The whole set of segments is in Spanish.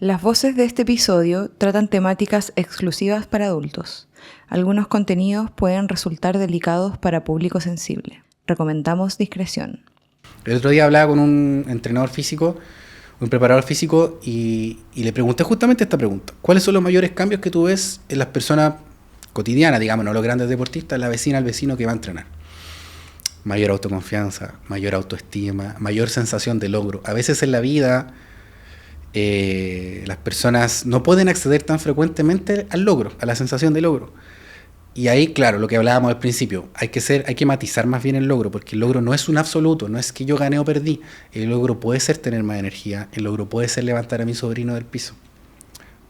Las voces de este episodio tratan temáticas exclusivas para adultos. Algunos contenidos pueden resultar delicados para público sensible. Recomendamos discreción. El otro día hablaba con un entrenador físico, un preparador físico, y le pregunté justamente esta pregunta. ¿Cuáles son los mayores cambios que tú ves en las personas cotidianas, digamos, no los grandes deportistas, la vecina, el vecino que va a entrenar? Mayor autoconfianza, mayor autoestima, mayor sensación de logro. A veces en la vida las personas no pueden acceder tan frecuentemente al logro, a la sensación de logro. Y ahí, claro, lo que hablábamos al principio, hay que matizar más bien el logro, porque el logro no es un absoluto, no es que yo gané o perdí. El logro puede ser tener más energía, el logro puede ser levantar a mi sobrino del piso,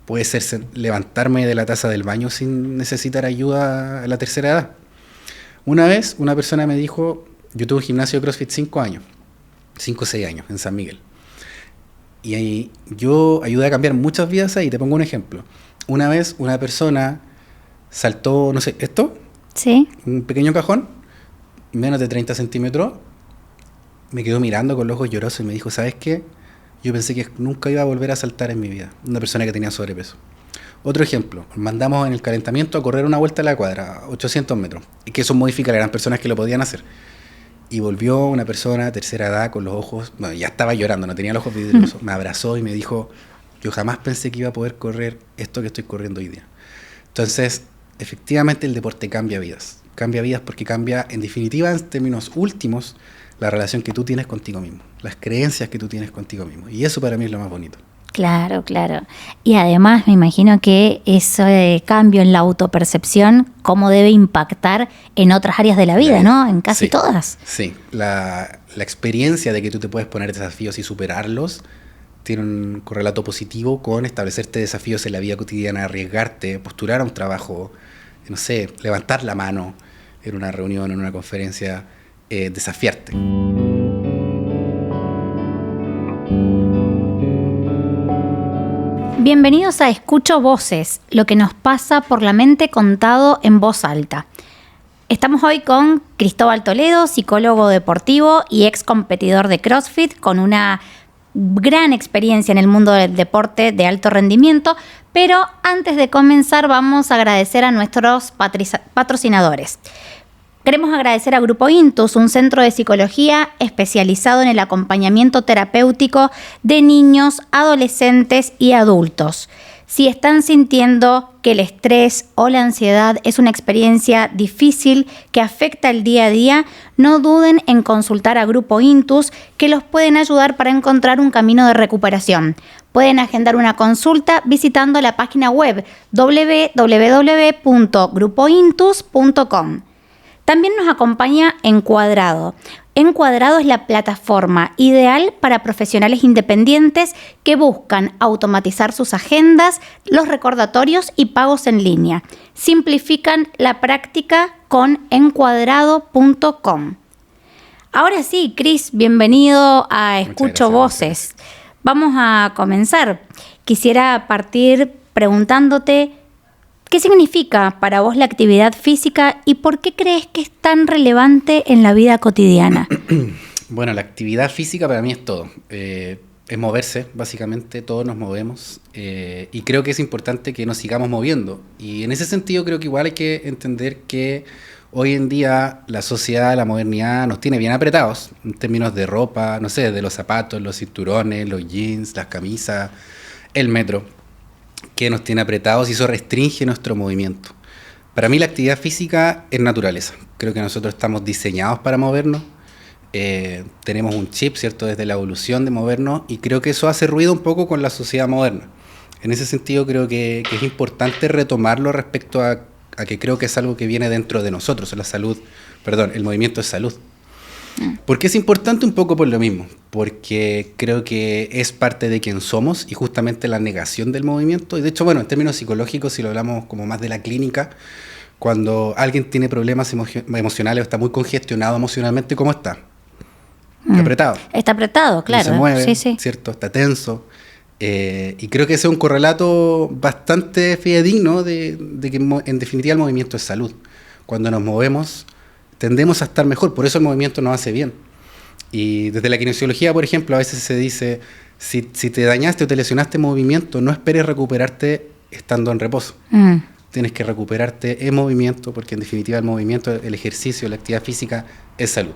puede ser levantarme de la taza del baño sin necesitar ayuda a la tercera edad. Una vez una persona me dijo, yo tuve un gimnasio de CrossFit 5 o 6 años en San Miguel. Y ahí yo ayudé a cambiar muchas vidas ahí. Te pongo un ejemplo. Una vez una persona saltó, no sé, esto, ¿sí? Un pequeño cajón, menos de 30 centímetros, me quedó mirando con los ojos llorosos y me dijo, ¿sabes qué? Yo pensé que nunca iba a volver a saltar en mi vida. Una persona que tenía sobrepeso. Otro ejemplo, mandamos en el calentamiento a correr una vuelta a la cuadra, 800 metros, y que eso modifica, eran personas que lo podían hacer. Y volvió una persona, tercera edad, con los ojos, bueno, ya estaba llorando, no tenía los ojos vidriosos, me abrazó y me dijo, yo jamás pensé que iba a poder correr esto que estoy corriendo hoy día. Entonces, efectivamente el deporte cambia vidas porque cambia, en definitiva, en términos últimos, la relación que tú tienes contigo mismo, las creencias que tú tienes contigo mismo. Y eso para mí es lo más bonito. Claro, claro. Y además me imagino que ese cambio en la autopercepción, cómo debe impactar en otras áreas de la vida, ¿no? En casi todas. Sí, la experiencia de que tú te puedes poner desafíos y superarlos tiene un correlato positivo con establecerte desafíos en la vida cotidiana, arriesgarte, postular a un trabajo, no sé, levantar la mano en una reunión, en una conferencia, desafiarte. Bienvenidos a Escucho Voces, lo que nos pasa por la mente contado en voz alta. Estamos hoy con Cristóbal Toledo, psicólogo deportivo y ex competidor de CrossFit, con una gran experiencia en el mundo del deporte de alto rendimiento, pero antes de comenzar vamos a agradecer a nuestros patrocinadores. Queremos agradecer a Grupo Intus, un centro de psicología especializado en el acompañamiento terapéutico de niños, adolescentes y adultos. Si están sintiendo que el estrés o la ansiedad es una experiencia difícil que afecta el día a día, no duden en consultar a Grupo Intus, que los pueden ayudar para encontrar un camino de recuperación. Pueden agendar una consulta visitando la página web www.grupointus.com. También nos acompaña Encuadrado. Encuadrado es la plataforma ideal para profesionales independientes que buscan automatizar sus agendas, los recordatorios y pagos en línea. Simplifican la práctica con encuadrado.com. Ahora sí, Cris, bienvenido a Escucho Voces. Vamos a comenzar. Quisiera partir preguntándote, ¿qué significa para vos la actividad física y por qué crees que es tan relevante en la vida cotidiana? Bueno, la actividad física para mí es todo. Es moverse, básicamente, todos nos movemos. Y creo que es importante que nos sigamos moviendo. Y en ese sentido creo que igual hay que entender que hoy en día la sociedad, la modernidad nos tiene bien apretados en términos de ropa, no sé, de los zapatos, los cinturones, los jeans, las camisas, el metro, que nos tiene apretados y eso restringe nuestro movimiento. Para mí la actividad física es naturaleza. Creo que nosotros estamos diseñados para movernos. Tenemos un chip, ¿cierto?, desde la evolución de movernos, y creo que eso hace ruido un poco con la sociedad moderna. En ese sentido creo que es importante retomarlo respecto a que creo que es algo que viene dentro de nosotros. El movimiento es salud. ¿Por qué es importante? Un poco por lo mismo, porque creo que es parte de quien somos y justamente la negación del movimiento. Y de hecho, bueno, en términos psicológicos, si lo hablamos como más de la clínica, cuando alguien tiene problemas emocionales o está muy congestionado emocionalmente, ¿cómo está? Está apretado. Está apretado, claro. No se mueve, sí. ¿cierto? Está tenso. Y creo que ese es un correlato bastante fidedigno de que en definitiva el movimiento es salud. Cuando nos movemos tendemos a estar mejor, por eso el movimiento nos hace bien. Y desde la kinesiología, por ejemplo, a veces se dice, si te dañaste o te lesionaste en movimiento, no esperes recuperarte estando en reposo. Tienes que recuperarte en movimiento, porque en definitiva el movimiento, el ejercicio, la actividad física es salud.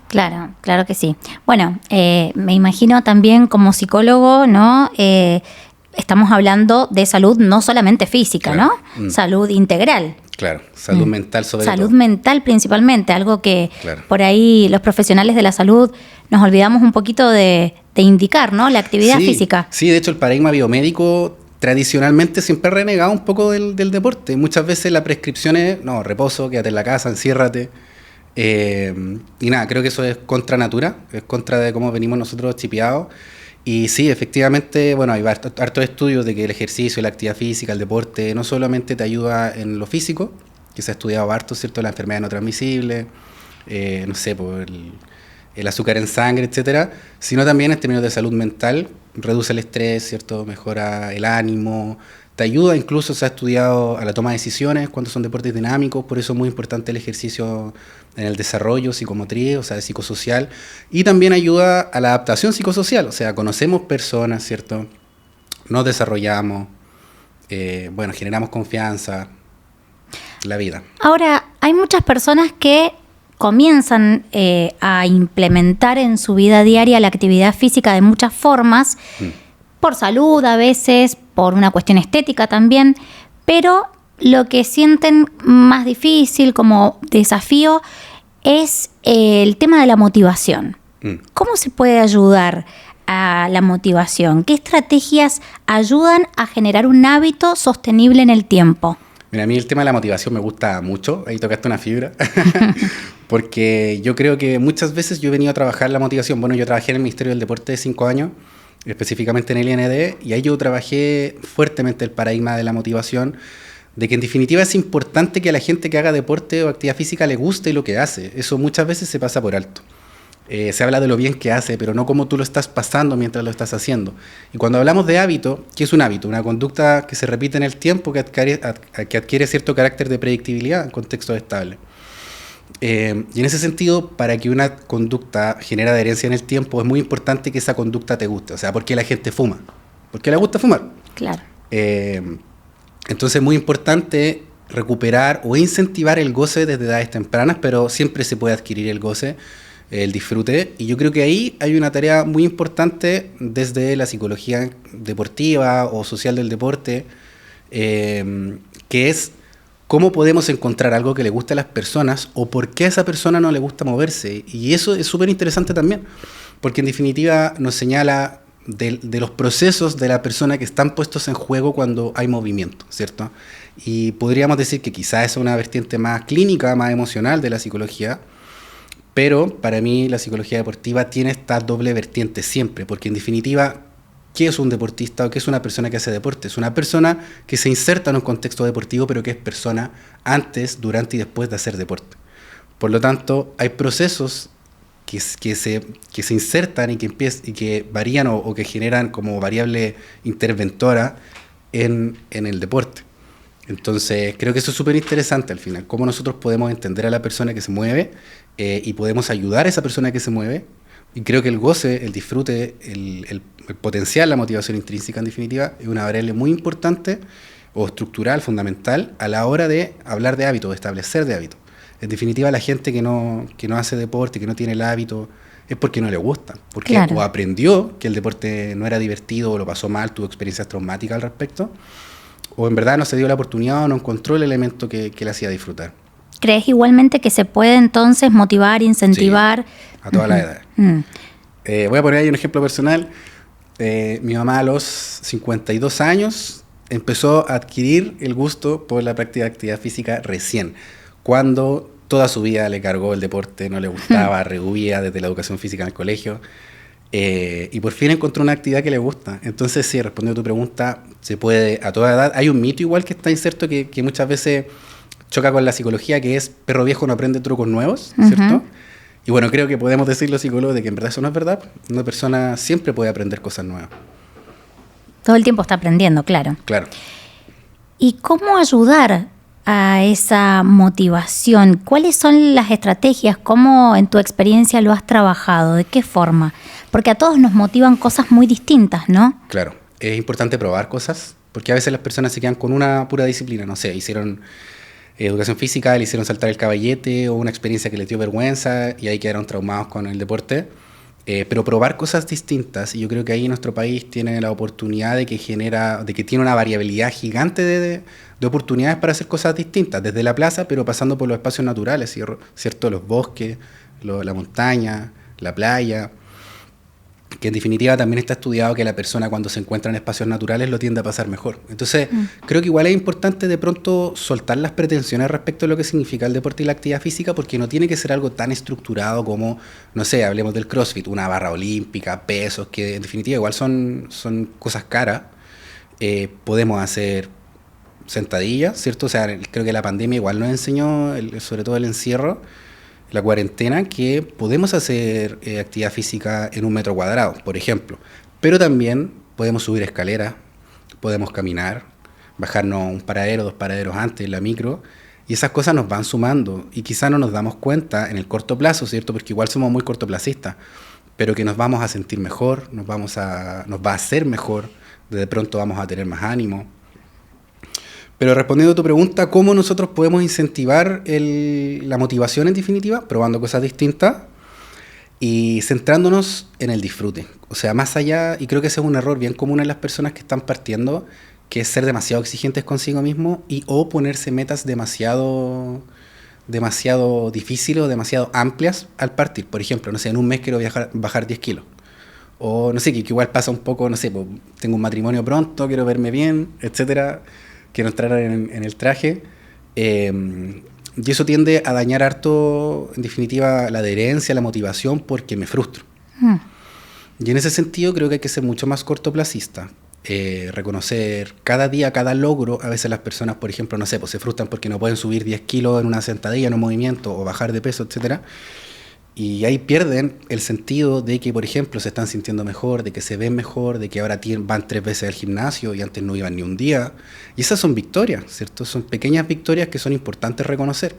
Claro, claro que sí. Bueno, me imagino también como psicólogo, ¿no? Estamos hablando de salud no solamente física, Claro. ¿no? Salud integral. Claro, salud mental sobre todo. Salud mental principalmente, algo que Claro. por ahí los profesionales de la salud nos olvidamos un poquito de indicar, ¿no? La actividad física. Sí, de hecho el paradigma biomédico tradicionalmente siempre ha renegado un poco del deporte. Muchas veces la prescripción es, no, reposo, quédate en la casa, enciérrate. Y nada, creo que eso es contra natura, es contra de cómo venimos nosotros chipeados. Y sí, efectivamente, bueno, hay hartos estudios de que el ejercicio, la actividad física, el deporte, no solamente te ayuda en lo físico, que se ha estudiado harto, ¿cierto? La enfermedad no transmisible, no sé, por el azúcar en sangre, etcétera, sino también en términos de salud mental, reduce el estrés, ¿cierto? Mejora el ánimo, te ayuda, incluso se ha estudiado a la toma de decisiones cuando son deportes dinámicos, por eso es muy importante el ejercicio en el desarrollo psicomotriz, o sea, psicosocial, y también ayuda a la adaptación psicosocial, o sea, conocemos personas, ¿cierto? Nos desarrollamos, bueno, generamos confianza, la vida. Ahora, hay muchas personas que comienzan a implementar en su vida diaria la actividad física de muchas formas, por salud a veces, por una cuestión estética también, pero lo que sienten más difícil como desafío es el tema de la motivación. ¿Cómo se puede ayudar a la motivación? ¿Qué estrategias ayudan a generar un hábito sostenible en el tiempo? Mira, a mí el tema de la motivación me gusta mucho, ahí tocaste una fibra, porque yo creo que muchas veces yo he venido a trabajar la motivación. Bueno, yo trabajé en el Ministerio del Deporte de 5 años, específicamente en el IND, y ahí yo trabajé fuertemente el paradigma de la motivación, de que en definitiva es importante que a la gente que haga deporte o actividad física le guste lo que hace. Eso muchas veces se pasa por alto. Se habla de lo bien que hace, pero no cómo tú lo estás pasando mientras lo estás haciendo. Y cuando hablamos de hábito, ¿qué es un hábito? Una conducta que se repite en el tiempo, que adquiere cierto carácter de predictibilidad en contextos estables. Y en ese sentido, para que una conducta genere adherencia en el tiempo, es muy importante que esa conducta te guste. O sea, ¿por qué la gente fuma? Porque le gusta fumar. Claro. Entonces es muy importante recuperar o incentivar el goce desde edades tempranas, pero siempre se puede adquirir el goce, el disfrute, y yo creo que ahí hay una tarea muy importante desde la psicología deportiva o social del deporte, que es cómo podemos encontrar algo que le guste a las personas o por qué a esa persona no le gusta moverse. Y eso es súper interesante también, porque en definitiva nos señala de los procesos de la persona que están puestos en juego cuando hay movimiento, ¿cierto? Y podríamos decir que quizás es una vertiente más clínica, más emocional de la psicología, pero para mí la psicología deportiva tiene esta doble vertiente siempre, porque en definitiva, ¿qué es un deportista o qué es una persona que hace deporte? Es una persona que se inserta en un contexto deportivo, pero que es persona antes, durante y después de hacer deporte. Por lo tanto, hay procesos que se insertan y que varían o que generan como variable interventora en el deporte. Entonces, creo que eso es súper interesante al final, cómo nosotros podemos entender a la persona que se mueve y podemos ayudar a esa persona que se mueve. Y creo que el goce, el disfrute, el potencial, la motivación intrínseca, en definitiva, es una variable muy importante o estructural, fundamental, a la hora de hablar de hábitos, de establecer de hábitos. En definitiva, la gente que no hace deporte, que no tiene el hábito, es porque no le gusta. Porque Claro. o aprendió que el deporte no era divertido, o lo pasó mal, tuvo experiencias traumáticas al respecto, o en verdad no se dio la oportunidad o no encontró el elemento que le hacía disfrutar. ¿Crees igualmente que se puede entonces motivar, incentivar? Sí, a todas las edades. Voy a poner ahí un ejemplo personal. Mi mamá a los 52 años empezó a adquirir el gusto por la práctica de actividad física recién, cuando toda su vida le cargó el deporte, no le gustaba, rehuía desde la educación física en el colegio, y por fin encontró una actividad que le gusta. Entonces, sí, respondiendo a tu pregunta, se puede a toda edad. Hay un mito igual que está inserto que muchas veces choca con la psicología, que es perro viejo no aprende trucos nuevos, ¿cierto? Y bueno, creo que podemos decir los psicólogos de que en verdad eso no es verdad. Una persona siempre puede aprender cosas nuevas. Todo el tiempo está aprendiendo, claro. Claro. ¿Y cómo ayudar a esa motivación? ¿Cuáles son las estrategias? ¿Cómo en tu experiencia lo has trabajado? ¿De qué forma? Porque a todos nos motivan cosas muy distintas, ¿no? Claro, es importante probar cosas, porque a veces las personas se quedan con una pura disciplina, no sé, hicieron educación física, le hicieron saltar el caballete o una experiencia que les dio vergüenza y ahí quedaron traumados con el deporte. Pero probar cosas distintas, y yo creo que ahí nuestro país tiene la oportunidad de que tiene una variabilidad gigante de oportunidades para hacer cosas distintas, desde la plaza, pero pasando por los espacios naturales, ¿cierto? Los bosques, la montaña, la playa, que en definitiva también está estudiado que la persona cuando se encuentra en espacios naturales lo tiende a pasar mejor. Entonces, creo que igual es importante de pronto soltar las pretensiones respecto a lo que significa el deporte y la actividad física, porque no tiene que ser algo tan estructurado como, no sé, hablemos del CrossFit, una barra olímpica, pesos, que en definitiva igual son cosas caras. Podemos hacer sentadillas, ¿cierto? O sea, creo que la pandemia igual nos enseñó, sobre todo el encierro, la cuarentena, que podemos hacer actividad física en 1 metro cuadrado, por ejemplo. Pero también podemos subir escaleras, podemos caminar, bajarnos un paradero, 2 paraderos antes en la micro, y esas cosas nos van sumando. Y quizá no nos damos cuenta en el corto plazo, ¿cierto? Porque igual somos muy cortoplacistas, pero que nos vamos a sentir mejor, nos va a hacer mejor, de pronto vamos a tener más ánimo. Pero respondiendo a tu pregunta, ¿cómo nosotros podemos incentivar la motivación en definitiva? Probando cosas distintas y centrándonos en el disfrute. O sea, más allá, y creo que ese es un error bien común en las personas que están partiendo, que es ser demasiado exigentes consigo mismo o ponerse metas demasiado difíciles o demasiado amplias al partir. Por ejemplo, no sé, en un mes quiero bajar 10 kilos. O no sé, que igual pasa un poco, no sé, pues, tengo un matrimonio pronto, quiero verme bien, etcétera. Quiero entrar en el traje, y eso tiende a dañar harto, en definitiva, la adherencia, la motivación, porque me frustro. Y en ese sentido creo que hay que ser mucho más cortoplacista, reconocer cada día, cada logro. A veces las personas, por ejemplo, no sé, pues se frustran porque no pueden subir 10 kilos en una sentadilla, en un movimiento, o bajar de peso, etcétera. Y ahí pierden el sentido de que, por ejemplo, se están sintiendo mejor, de que se ven mejor, de que ahora van 3 veces al gimnasio y antes no iban ni un día. Y esas son victorias, ¿cierto? Son pequeñas victorias que son importantes reconocer.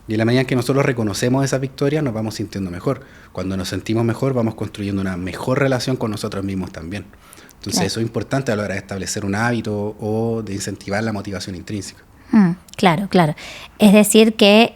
Y en la medida en que nosotros reconocemos esas victorias, nos vamos sintiendo mejor. Cuando nos sentimos mejor, vamos construyendo una mejor relación con nosotros mismos también. Entonces, claro, eso es importante a la hora de establecer un hábito o de incentivar la motivación intrínseca. Claro, claro. Es decir que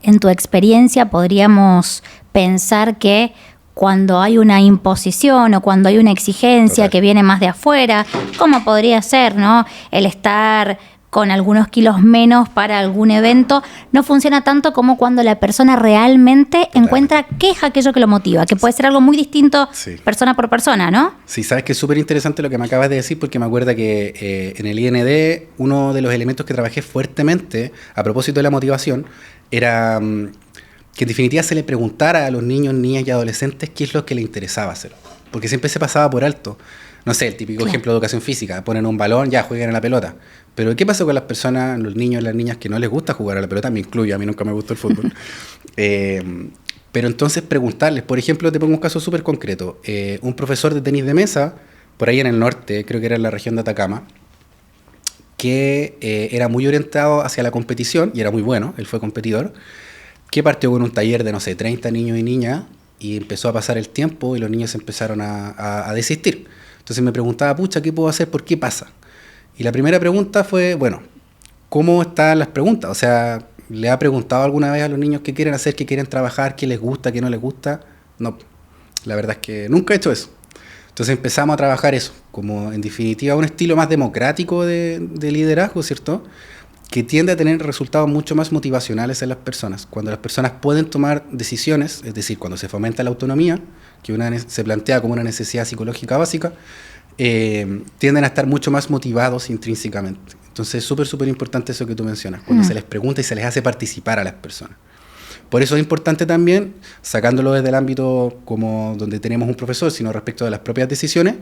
en tu experiencia podríamos pensar que cuando hay una imposición o cuando hay una exigencia que viene más de afuera, como podría ser, ¿no? El estar con algunos kilos menos para algún evento, no funciona tanto como cuando la persona realmente encuentra qué es aquello que lo motiva, que puede ser algo muy distinto persona por persona, ¿no? Sí, sabes que es súper interesante lo que me acabas de decir, porque me acuerdo que en el IND uno de los elementos que trabajé fuertemente a propósito de la motivación era que en definitiva se le preguntara a los niños, niñas y adolescentes qué es lo que les interesaba hacer, porque siempre se pasaba por alto. No sé, el típico ejemplo de educación física, ponen un balón, ya juegan a la pelota. Pero ¿qué pasa con las personas, los niños y las niñas que no les gusta jugar a la pelota? Me incluyo, a mí nunca me gustó el fútbol. Pero entonces preguntarles, por ejemplo, te pongo un caso súper concreto. Un profesor de tenis de mesa, por ahí en el norte, creo que era en la región de Atacama, que era muy orientado hacia la competición, y era muy bueno, él fue competidor, que partió con un taller de, no sé, 30 niños y niñas, y empezó a pasar el tiempo y los niños empezaron a desistir. Entonces me preguntaba, pucha, ¿qué puedo hacer? ¿Por qué pasa? Y la primera pregunta fue, bueno, ¿cómo están las preguntas? O sea, ¿le ha preguntado alguna vez a los niños qué quieren hacer, qué quieren trabajar, qué les gusta, qué no les gusta? No, la verdad es que nunca he hecho eso. Entonces empezamos a trabajar eso, como en definitiva un estilo más democrático de liderazgo, ¿cierto? Que tiende a tener resultados mucho más motivacionales en las personas. Cuando las personas pueden tomar decisiones, es decir, cuando se fomenta la autonomía, que se plantea como una necesidad psicológica básica, tienden a estar mucho más motivados intrínsecamente. Entonces es súper importante eso que tú mencionas, cuando se les pregunta y se les hace participar a las personas. Por eso es importante también, sacándolo desde el ámbito como donde tenemos un profesor, sino respecto de las propias decisiones,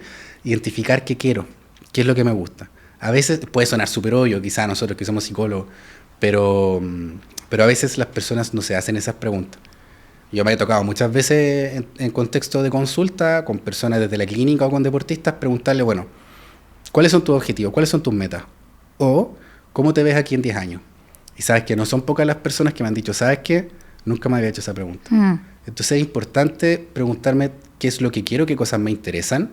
identificar qué quiero, qué es lo que me gusta. A veces puede sonar súper obvio, quizá nosotros que somos psicólogos, pero a veces las personas no se hacen esas preguntas. Yo me he tocado muchas veces en contexto de consulta con personas desde la clínica o con deportistas, preguntarle, bueno, ¿cuáles son tus objetivos? ¿Cuáles son tus metas? O, ¿cómo te ves aquí en 10 años? Y sabes que no son pocas las personas que me han dicho, ¿sabes qué? Nunca me había hecho esa pregunta. Entonces es importante preguntarme qué es lo que quiero, qué cosas me interesan.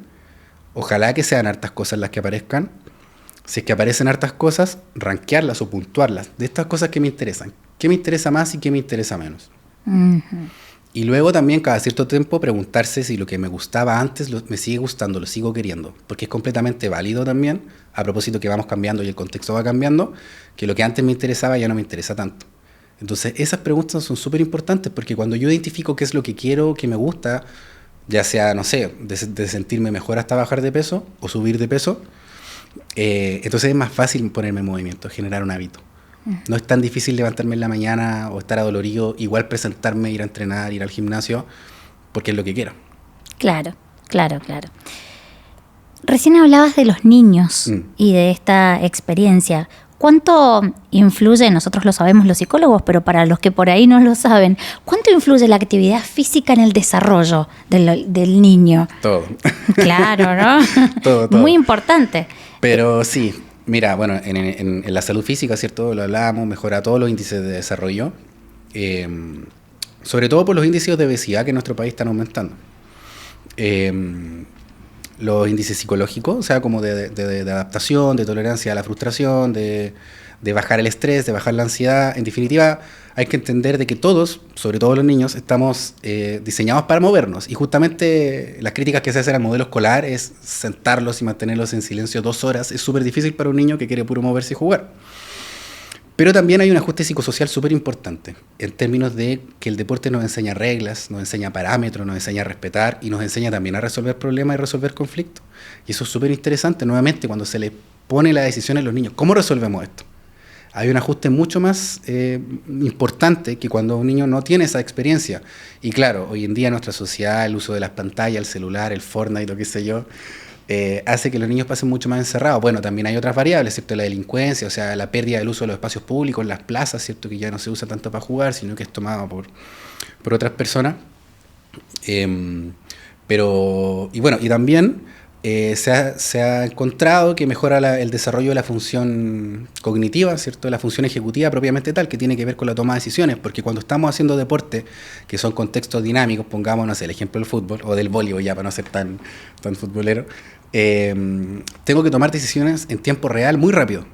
Ojalá que sean hartas cosas las que aparezcan. Si es que aparecen hartas cosas, rankearlas o puntuarlas de estas cosas que me interesan. ¿Qué me interesa más y qué me interesa menos? Y luego también cada cierto tiempo preguntarse si lo que me gustaba antes me sigue gustando, lo sigo queriendo. Porque es completamente válido también, a propósito que vamos cambiando y el contexto va cambiando, que lo que antes me interesaba ya no me interesa tanto. Entonces esas preguntas son súper importantes porque cuando yo identifico qué es lo que quiero, qué me gusta, ya sea, no sé, de sentirme mejor hasta bajar de peso o subir de peso, entonces es más fácil ponerme en movimiento, generar un hábito. No es tan difícil levantarme en la mañana o estar adolorido, igual presentarme, ir a entrenar, ir al gimnasio, porque es lo que quiero. Claro. Recién hablabas de los niños y de esta experiencia. ¿Cuánto influye, nosotros lo sabemos los psicólogos, pero para los que por ahí no lo saben, cuánto influye la actividad física en el desarrollo del niño? Todo. Claro, ¿no? Todo. Muy importante. Pero sí, mira, bueno, en la salud física, ¿cierto? Lo hablábamos, mejora todos los índices de desarrollo, sobre todo por los índices de obesidad que en nuestro país están aumentando. Los índices psicológicos, o sea, como de adaptación, de tolerancia a la frustración, de bajar el estrés, de bajar la ansiedad. En definitiva, hay que entender de que todos, sobre todo los niños, estamos diseñados para movernos. Y justamente las críticas que se hacen al modelo escolar es sentarlos y mantenerlos en silencio 2 horas. Es súper difícil para un niño que quiere puro moverse y jugar. Pero también hay un ajuste psicosocial súper importante, en términos de que el deporte nos enseña reglas, nos enseña parámetros, nos enseña a respetar y nos enseña también a resolver problemas y resolver conflictos. Y eso es súper interesante, nuevamente, cuando se le pone la decisión a los niños. ¿Cómo resolvemos esto? Hay un ajuste mucho más importante que cuando un niño no tiene esa experiencia. Y claro, hoy en día en nuestra sociedad, el uso de las pantallas, el celular, el Fortnite, lo que sé yo, hace que los niños pasen mucho más encerrados. Bueno, también hay otras variables, ¿cierto? La delincuencia, o sea, la pérdida del uso de los espacios públicos, las plazas, ¿cierto? Que ya no se usa tanto para jugar, sino que es tomado por otras personas. Y también se ha encontrado que mejora el desarrollo de la función cognitiva, ¿cierto? La función ejecutiva propiamente tal, que tiene que ver con la toma de decisiones, porque cuando estamos haciendo deporte, que son contextos dinámicos, pongamos, no sé, el ejemplo del fútbol, o del voleibol ya, para no ser tan futbolero, tengo que tomar decisiones en tiempo real muy rápido.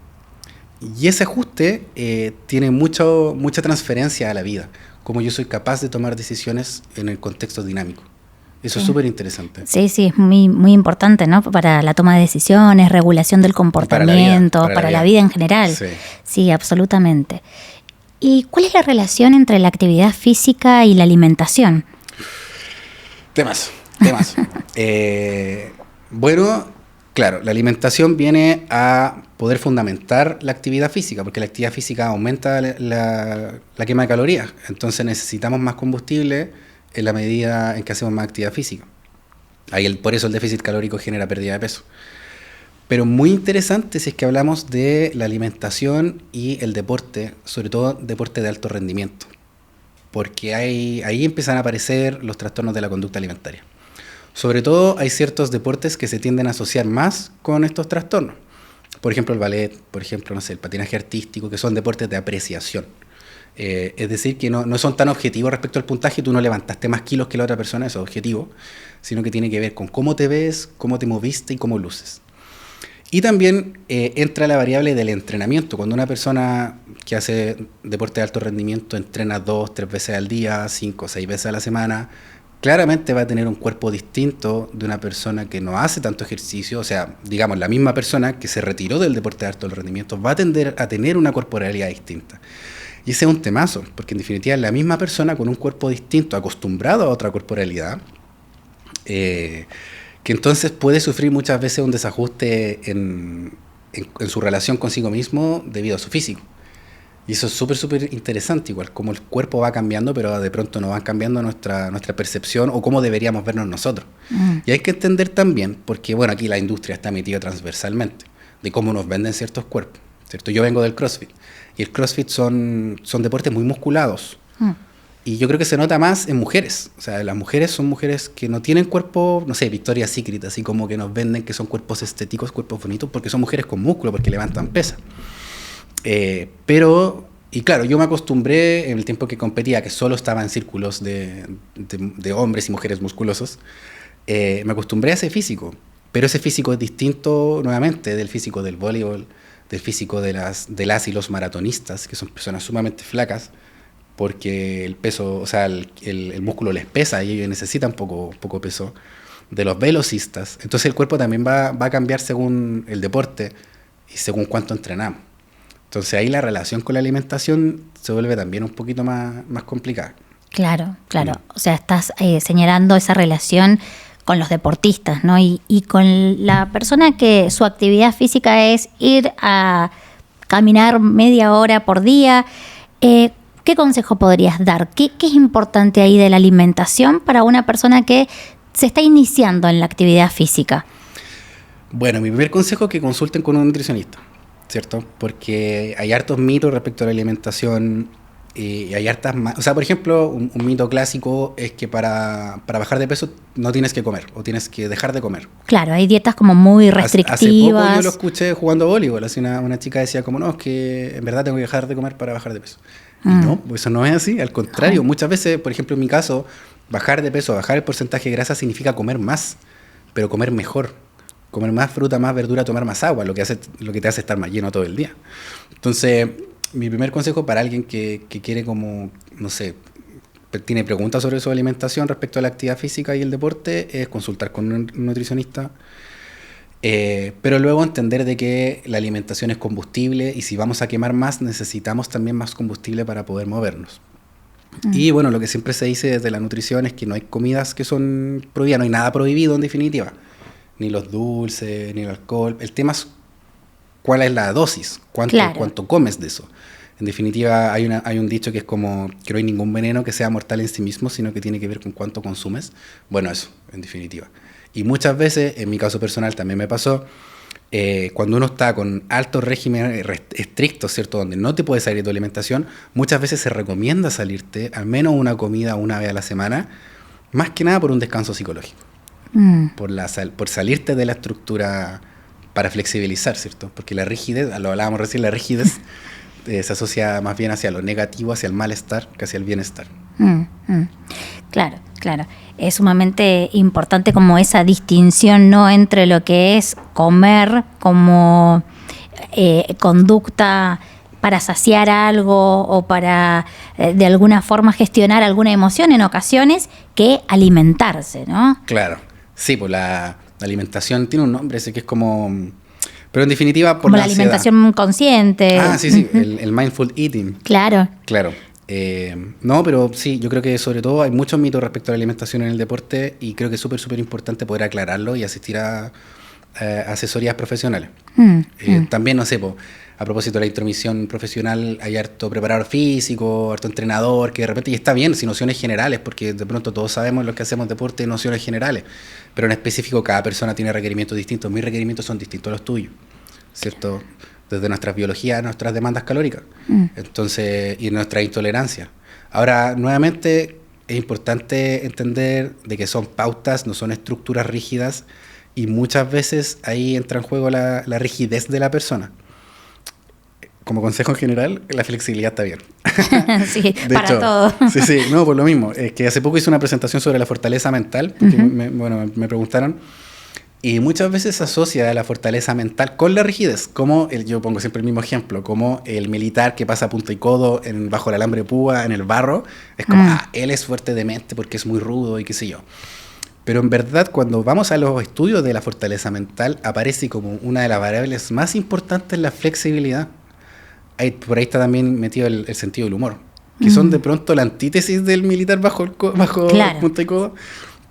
Y ese ajuste tiene mucha transferencia a la vida, como yo soy capaz de tomar decisiones en el contexto dinámico. Eso es súper interesante. Sí, es muy, muy importante, ¿no? Para la toma de decisiones, regulación del comportamiento, para la vida en general. Sí, absolutamente. ¿Y cuál es la relación entre la actividad física y la alimentación? Temas. Bueno, claro, la alimentación viene a poder fundamentar la actividad física, porque la actividad física aumenta la quema de calorías. Entonces necesitamos más combustible en la medida en que hacemos más actividad física. Por eso el déficit calórico genera pérdida de peso. Pero muy interesante si es que hablamos de la alimentación y el deporte, sobre todo deporte de alto rendimiento, porque ahí empiezan a aparecer los trastornos de la conducta alimentaria. Sobre todo hay ciertos deportes que se tienden a asociar más con estos trastornos. Por ejemplo, el ballet, por ejemplo, no sé, el patinaje artístico, que son deportes de apreciación. Es decir, que no son tan objetivos respecto al puntaje, tú no levantaste más kilos que la otra persona, eso es objetivo, sino que tiene que ver con cómo te ves, cómo te moviste y cómo luces. Y también entra la variable del entrenamiento. Cuando una persona que hace deporte de alto rendimiento entrena 2, 3 veces al día, 5, 6 veces a la semana, claramente va a tener un cuerpo distinto de una persona que no hace tanto ejercicio. O sea, digamos, la misma persona que se retiró del deporte de alto rendimiento va a tender a tener una corporalidad distinta. Y ese es un temazo, porque en definitiva es la misma persona con un cuerpo distinto, acostumbrado a otra corporalidad, que entonces puede sufrir muchas veces un desajuste en su relación consigo mismo debido a su físico. Y eso es súper interesante, igual como el cuerpo va cambiando, pero de pronto no va cambiando nuestra percepción o cómo deberíamos vernos nosotros. Y hay que entender también, porque bueno, aquí la industria está metida transversalmente, de cómo nos venden ciertos cuerpos, ¿cierto? Yo vengo del CrossFit, y el CrossFit son deportes muy musculados. Y yo creo que se nota más en mujeres. O sea, las mujeres son mujeres que no tienen cuerpo, no sé, Victoria's Secret, así como que nos venden que son cuerpos estéticos, cuerpos bonitos, porque son mujeres con músculo, porque levantan pesas. Pero Y claro, yo me acostumbré en el tiempo que competía, que solo estaba en círculos de hombres y mujeres musculosos, me acostumbré a ese físico. Pero ese físico es distinto nuevamente del físico del voleibol, del físico de las y los maratonistas, que son personas sumamente flacas, porque el peso, o sea, el músculo les pesa y ellos necesitan poco peso. De los velocistas. Entonces el cuerpo también va a cambiar según el deporte y según cuánto entrenamos. Entonces ahí la relación con la alimentación se vuelve también un poquito más complicada. Claro. O sea, estás señalando esa relación con los deportistas, ¿no? Y con la persona que su actividad física es ir a caminar media hora por día. ¿Qué consejo podrías dar? ¿Qué es importante ahí de la alimentación para una persona que se está iniciando en la actividad física? Bueno, mi primer consejo es que consulten con un nutricionista, ¿cierto? Porque hay hartos mitos respecto a la alimentación y hay hartas más. O sea, por ejemplo, un mito clásico es que para bajar de peso no tienes que comer o tienes que dejar de comer. Claro, hay dietas como muy restrictivas. Hace poco yo lo escuché jugando voleibol. Así una chica decía como, no, es que en verdad tengo que dejar de comer para bajar de peso. Y no, eso no es así. Al contrario, muchas veces, por ejemplo, en mi caso, bajar de peso, bajar el porcentaje de grasa significa comer más, pero comer mejor. Comer más fruta, más verdura, tomar más agua, lo que te hace estar más lleno todo el día. Entonces, mi primer consejo para alguien que quiere como, no sé, tiene preguntas sobre su alimentación respecto a la actividad física y el deporte, es consultar con un nutricionista. Pero luego entender de que la alimentación es combustible y si vamos a quemar más, necesitamos también más combustible para poder movernos. Y bueno, lo que siempre se dice desde la nutrición es que no hay comidas que son prohibidas, no hay nada prohibido en definitiva, ni los dulces, ni el alcohol. El tema es cuál es la dosis, cuánto comes de eso. En definitiva, hay un dicho que es como que no hay ningún veneno que sea mortal en sí mismo, sino que tiene que ver con cuánto consumes. Bueno, eso, en definitiva. Y muchas veces, en mi caso personal también me pasó, cuando uno está con altos regímenes estrictos, ¿cierto? Donde no te puedes salir de tu alimentación, muchas veces se recomienda salirte al menos una comida una vez a la semana, más que nada por un descanso psicológico. Por salirte de la estructura para flexibilizar, ¿cierto? Porque la rigidez, lo hablábamos recién, la rigidez se asocia más bien hacia lo negativo, hacia el malestar, que hacia el bienestar. Claro. Es sumamente importante como esa distinción, ¿no?, entre lo que es comer como conducta para saciar algo o para de alguna forma gestionar alguna emoción en ocasiones, que alimentarse, ¿no? Claro, sí, pues la alimentación tiene un nombre, ese que es como... Pero en definitiva por como la alimentación consciente. Sí, el mindful eating. Claro. No, pero sí, yo creo que sobre todo hay muchos mitos respecto a la alimentación en el deporte y creo que es súper importante poder aclararlo y asistir a asesorías profesionales. También, no sé, a propósito de la intromisión profesional, hay harto preparador físico, harto entrenador, que de repente, y está bien, sin nociones generales, porque de pronto todos sabemos los que hacemos deporte, nociones generales, pero en específico cada persona tiene requerimientos distintos. Mis requerimientos son distintos a los tuyos, ¿cierto? Desde nuestras biologías, nuestras demandas calóricas, entonces, y nuestra intolerancia. Ahora, nuevamente, es importante entender de que son pautas, no son estructuras rígidas, y muchas veces ahí entra en juego la rigidez de la persona. Como consejo en general, la flexibilidad está bien. Sí, de para hecho, todo. Sí, no, por lo mismo. Es que hace poco hice una presentación sobre la fortaleza mental, porque me preguntaron, y muchas veces se asocia la fortaleza mental con la rigidez, como yo pongo siempre el mismo ejemplo, como el militar que pasa a punta y codo bajo el alambre de púa, en el barro, es como, él es fuerte de mente porque es muy rudo y qué sé yo. Pero en verdad, cuando vamos a los estudios de la fortaleza mental, aparece como una de las variables más importantes la flexibilidad. Por ahí está también metido el sentido del humor, que son de pronto la antítesis del militar bajo claro. punta y codo.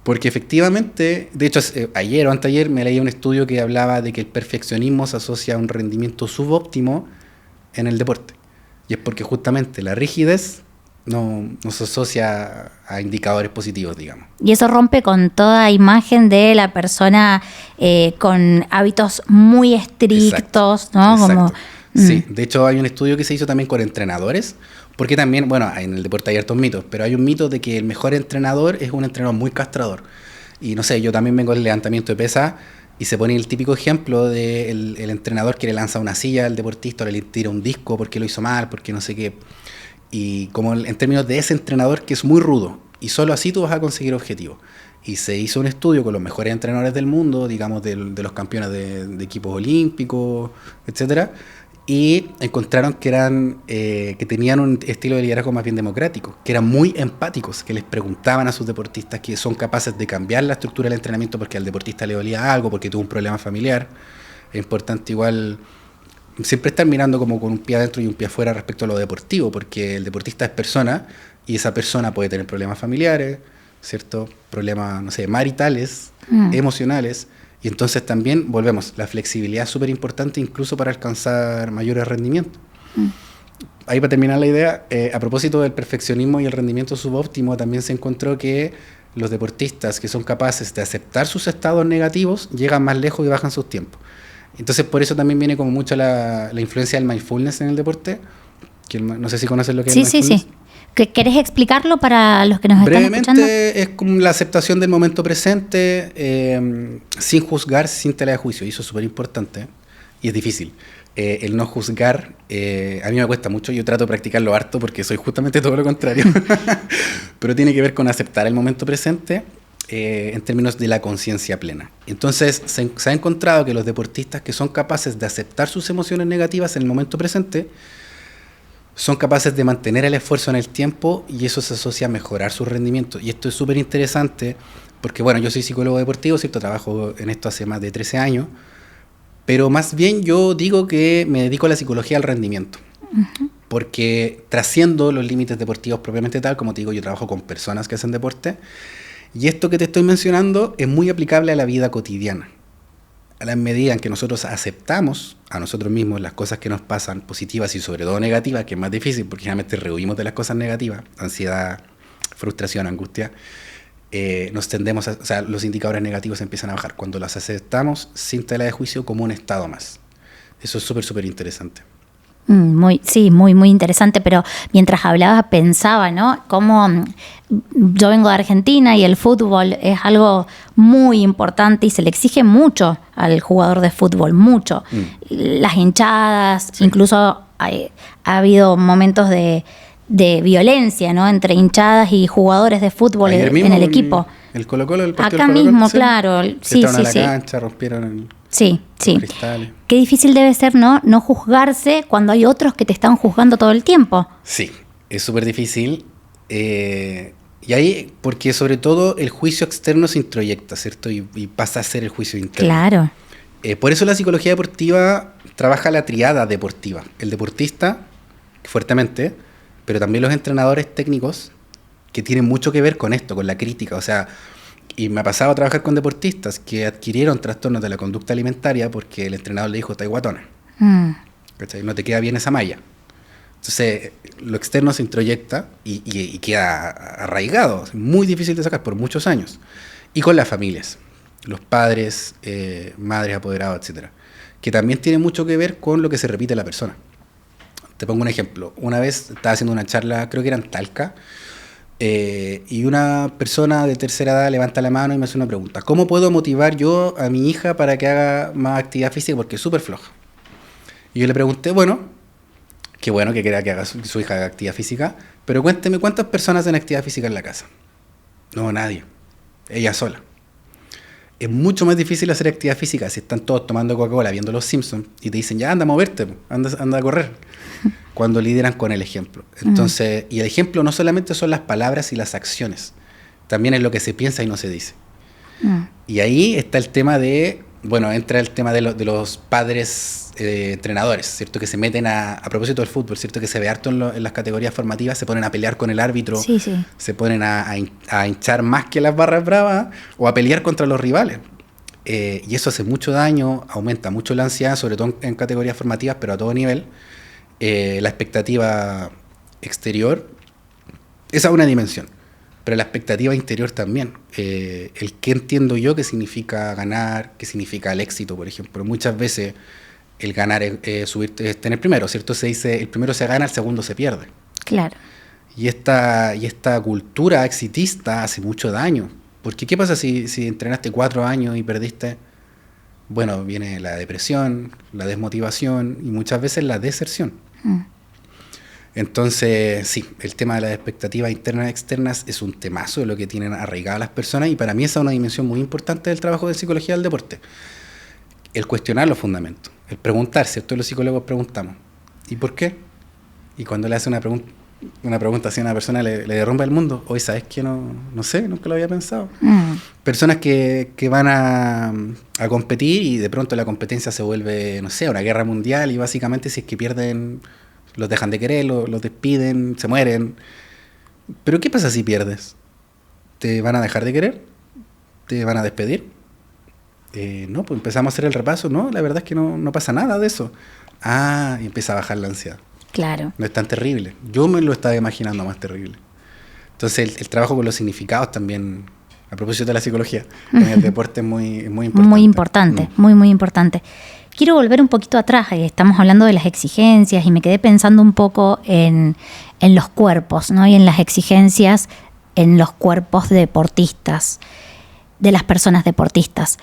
Porque efectivamente, de hecho, ayer o anteayer me leí un estudio que hablaba de que el perfeccionismo se asocia a un rendimiento subóptimo en el deporte. Y es porque justamente la rigidez no se asocia a indicadores positivos, digamos. Y eso rompe con toda imagen de la persona con hábitos muy estrictos, ¿no? Exacto. Sí, de hecho hay un estudio que se hizo también con entrenadores, porque también, bueno, en el deporte hay hartos mitos, pero hay un mito de que el mejor entrenador es un entrenador muy castrador. Y no sé, yo también vengo del levantamiento de pesas Y se pone el típico ejemplo del el entrenador que le lanza una silla al deportista, o le tira un disco porque lo hizo mal, porque no sé qué. Y como en términos de ese entrenador que es muy rudo, y solo así tú vas a conseguir objetivos. Y se hizo un estudio con los mejores entrenadores del mundo, digamos, de los campeones de equipos olímpicos, etcétera, y encontraron que que tenían un estilo de liderazgo más bien democrático, que eran muy empáticos, que les preguntaban a sus deportistas que son capaces de cambiar la estructura del entrenamiento porque al deportista le dolía algo, porque tuvo un problema familiar. Es importante igual siempre estar mirando como con un pie adentro y un pie afuera respecto a lo deportivo, porque el deportista es persona y esa persona puede tener problemas familiares, ¿cierto? Problemas, no sé, maritales, emocionales. Y entonces también, volvemos, la flexibilidad es súper importante incluso para alcanzar mayores rendimientos. Ahí para terminar la idea, a propósito del perfeccionismo y el rendimiento subóptimo, también se encontró que los deportistas que son capaces de aceptar sus estados negativos llegan más lejos y bajan sus tiempos. Entonces por eso también viene como mucho la influencia del mindfulness en el deporte, que no sé si conoces lo que es el mindfulness. Sí. ¿Querés explicarlo para los que nos están escuchando? Brevemente, es como la aceptación del momento presente, sin juzgar, sin tela de juicio. Y eso es súper importante y es difícil. El no juzgar, a mí me cuesta mucho. Yo trato de practicarlo harto porque soy justamente todo lo contrario. Pero tiene que ver con aceptar el momento presente en términos de la conciencia plena. Entonces, se ha encontrado que los deportistas que son capaces de aceptar sus emociones negativas en el momento presente son capaces de mantener el esfuerzo en el tiempo y eso se asocia a mejorar su rendimiento. Y esto es súper interesante porque, bueno, yo soy psicólogo deportivo, ¿cierto? Trabajo en esto hace más de 13 años, pero más bien yo digo que me dedico a la psicología del rendimiento. Porque trasciendo los límites deportivos propiamente tal, como te digo, yo trabajo con personas que hacen deporte y esto que te estoy mencionando es muy aplicable a la vida cotidiana. A la medida en que nosotros aceptamos a nosotros mismos las cosas que nos pasan, positivas y sobre todo negativas, que es más difícil porque generalmente rehuimos de las cosas negativas, ansiedad, frustración, angustia, nos tendemos o sea, los indicadores negativos empiezan a bajar cuando las aceptamos sin tela de juicio como un estado más. Eso es súper, súper interesante. Muy interesante, pero mientras hablaba pensaba, ¿no? Cómo yo vengo de Argentina y el fútbol es algo muy importante y se le exige mucho al jugador de fútbol, mucho. Las hinchadas, sí. Incluso ha habido momentos de violencia, ¿no? Entre hinchadas y jugadores de fútbol en el equipo. El Colo-Colo, el partido acá del Colo-Colo, mismo, ¿sí? Claro. Sí. Entraron a la cancha, rompieron Sí. cristales. Qué difícil debe ser, ¿no? No juzgarse cuando hay otros que te están juzgando todo el tiempo. Sí, es súper difícil. Y ahí, porque sobre todo el juicio externo se introyecta, ¿cierto? Y pasa a ser el juicio interno. Claro. Por eso la psicología deportiva trabaja la triada deportiva. El deportista, fuertemente, pero también los entrenadores técnicos, que tienen mucho que ver con esto, con la crítica. O sea, y me ha pasado a trabajar con deportistas que adquirieron trastornos de la conducta alimentaria porque el entrenador le dijo, estás guatona. ¿Cachai? No te queda bien esa malla. Entonces, lo externo se introyecta y queda arraigado. Es muy difícil de sacar por muchos años. Y con las familias, los padres, madres, apoderados, etcétera, que también tiene mucho que ver con lo que se repite en la persona. Te pongo un ejemplo. Una vez estaba haciendo una charla, creo que era en Talca, y una persona de tercera edad levanta la mano y me hace una pregunta. ¿Cómo puedo motivar yo a mi hija para que haga más actividad física? Porque es súper floja. Y yo le pregunté, qué bueno que quiera que haga su hija haga actividad física, pero cuénteme, ¿cuántas personas hacen actividad física en la casa? No, nadie. Ella sola. Es mucho más difícil hacer actividad física si están todos tomando Coca-Cola, viendo Los Simpsons, y te dicen, ya, anda a moverte, anda a correr, cuando lideran con el ejemplo. Entonces, y el ejemplo no solamente son las palabras y las acciones, también es lo que se piensa y no se dice. Y ahí está el tema entra el tema de los padres entrenadores, ¿cierto? Que se meten a propósito del fútbol, ¿cierto? Que se ve harto en las categorías formativas, se ponen a pelear con el árbitro, se ponen a hinchar más que las barras bravas o a pelear contra los rivales. Y eso hace mucho daño, aumenta mucho la ansiedad, sobre todo en categorías formativas, pero a todo nivel. La expectativa exterior, esa es una dimensión, pero la expectativa interior también. El qué entiendo yo que significa ganar, qué significa el éxito, por ejemplo. Muchas veces el ganar es tener primero, ¿cierto? Se dice, el primero se gana, el segundo se pierde. Claro. Y esta cultura exitista hace mucho daño. Porque ¿qué pasa si entrenaste 4 años y perdiste? bueno, viene la depresión, la desmotivación y muchas veces la deserción. Entonces, sí, el tema de las expectativas internas y externas es un temazo de lo que tienen arraigadas las personas, y para mí esa es una dimensión muy importante del trabajo de psicología del deporte. El cuestionar los fundamentos, el preguntar, ¿cierto? Los psicólogos preguntamos, ¿y por qué? Y cuando le hace una pregunta así a una persona, le derrumba el mundo. Hoy, ¿sabes qué? No sé, nunca lo había pensado. Personas que van a competir y de pronto la competencia se vuelve, no sé, una guerra mundial, y básicamente si es que pierden, los dejan de querer, los despiden, se mueren. Pero ¿qué pasa si pierdes? ¿Te van a dejar de querer? ¿Te van a despedir? No, pues empezamos a hacer el repaso. No, la verdad es que no pasa nada de eso. Y empieza a bajar la ansiedad. Claro. No es tan terrible. Yo me lo estaba imaginando más terrible. Entonces el trabajo con los significados también, a propósito de la psicología, en el deporte es muy importante. Muy importante, muy importante. Quiero volver un poquito atrás, estamos hablando de las exigencias y me quedé pensando un poco en los cuerpos, ¿no? Y en las exigencias en los cuerpos de deportistas, de las personas deportistas.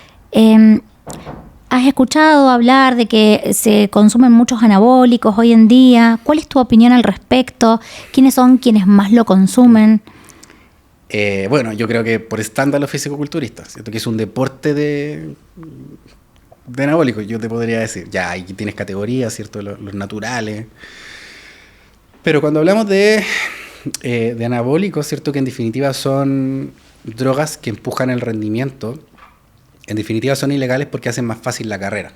¿Has escuchado hablar de que se consumen muchos anabólicos hoy en día? ¿Cuál es tu opinión al respecto? ¿Quiénes son quienes más lo consumen? Bueno, yo creo que por estándar los fisicoculturistas, ¿cierto? Que es un deporte de anabólicos, yo te podría decir. Ya, aquí tienes categorías, ¿cierto? Los naturales. Pero cuando hablamos de anabólicos, ¿cierto? Que en definitiva son drogas que empujan el rendimiento. En definitiva son ilegales porque hacen más fácil la carrera.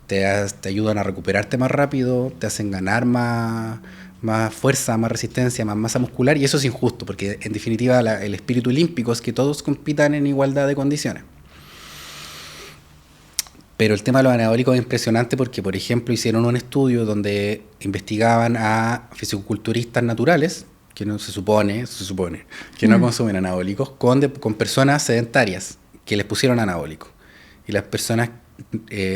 Te ayudan a recuperarte más rápido, te hacen ganar más fuerza, más resistencia, más masa muscular, y eso es injusto, porque en definitiva el espíritu olímpico es que todos compitan en igualdad de condiciones. Pero el tema de los anabólicos es impresionante porque, por ejemplo, hicieron un estudio donde investigaban a fisicoculturistas naturales, que no se supone que no consumen anabólicos, con personas sedentarias que les pusieron anabólicos. Y las personas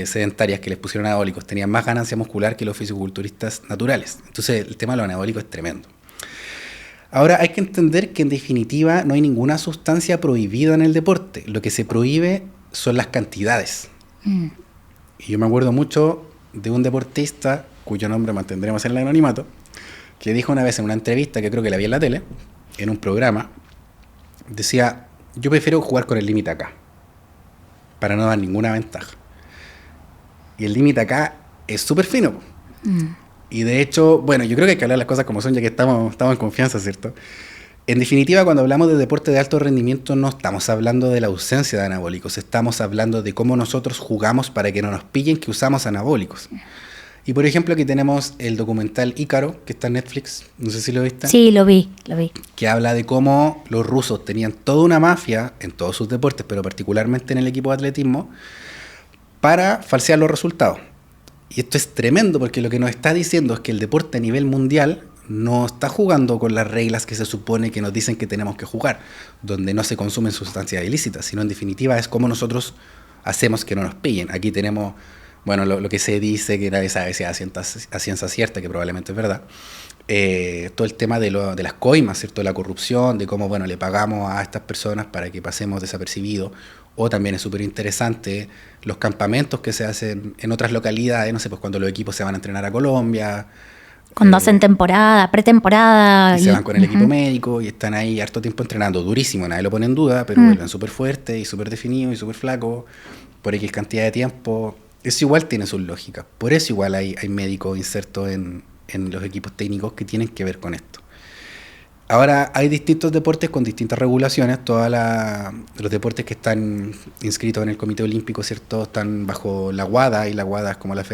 sedentarias que les pusieron anabólicos tenían más ganancia muscular que los fisicoculturistas naturales. Entonces el tema de los anabólicos es tremendo. Ahora hay que entender que en definitiva no hay ninguna sustancia prohibida en el deporte. Lo que se prohíbe son las cantidades. Y yo me acuerdo mucho de un deportista, cuyo nombre mantendremos en el anonimato, que dijo una vez en una entrevista, que creo que la vi en la tele, en un programa, decía: yo prefiero jugar con el límite acá, para no dar ninguna ventaja. Y el límite acá es súper fino. Y de hecho, bueno, yo creo que hay que hablar las cosas como son, ya que estamos en confianza, ¿cierto? En definitiva, cuando hablamos de deporte de alto rendimiento, no estamos hablando de la ausencia de anabólicos, estamos hablando de cómo nosotros jugamos para que no nos pillen que usamos anabólicos. Y por ejemplo, aquí tenemos el documental Ícaro, que está en Netflix, no sé si lo viste. Sí, lo vi. Que habla de cómo los rusos tenían toda una mafia en todos sus deportes, pero particularmente en el equipo de atletismo, para falsear los resultados. Y esto es tremendo porque lo que nos está diciendo es que el deporte a nivel mundial no está jugando con las reglas que se supone que nos dicen que tenemos que jugar, donde no se consumen sustancias ilícitas, sino en definitiva es cómo nosotros hacemos que no nos pillen. Aquí tenemos, bueno, lo que se dice, que nadie sabe si a ciencia cierta, que probablemente es verdad, todo el tema de las coimas, ¿cierto? De la corrupción, de cómo, bueno, le pagamos a estas personas para que pasemos desapercibidos. O también es súper interesante los campamentos que se hacen en otras localidades, no sé, pues cuando los equipos se van a entrenar a Colombia. Cuando hacen temporada, pretemporada. Y se van con el equipo médico y están ahí harto tiempo entrenando, durísimo, nadie lo pone en duda, pero vuelven súper fuertes y súper definidos y súper flacos por X cantidad de tiempo. Eso igual tiene sus lógicas. Por eso igual hay médicos insertos en los equipos técnicos que tienen que ver con esto. Ahora, hay distintos deportes con distintas regulaciones. Todos los deportes que están inscritos en el Comité Olímpico, ¿cierto?, están bajo la WADA, y la WADA es como la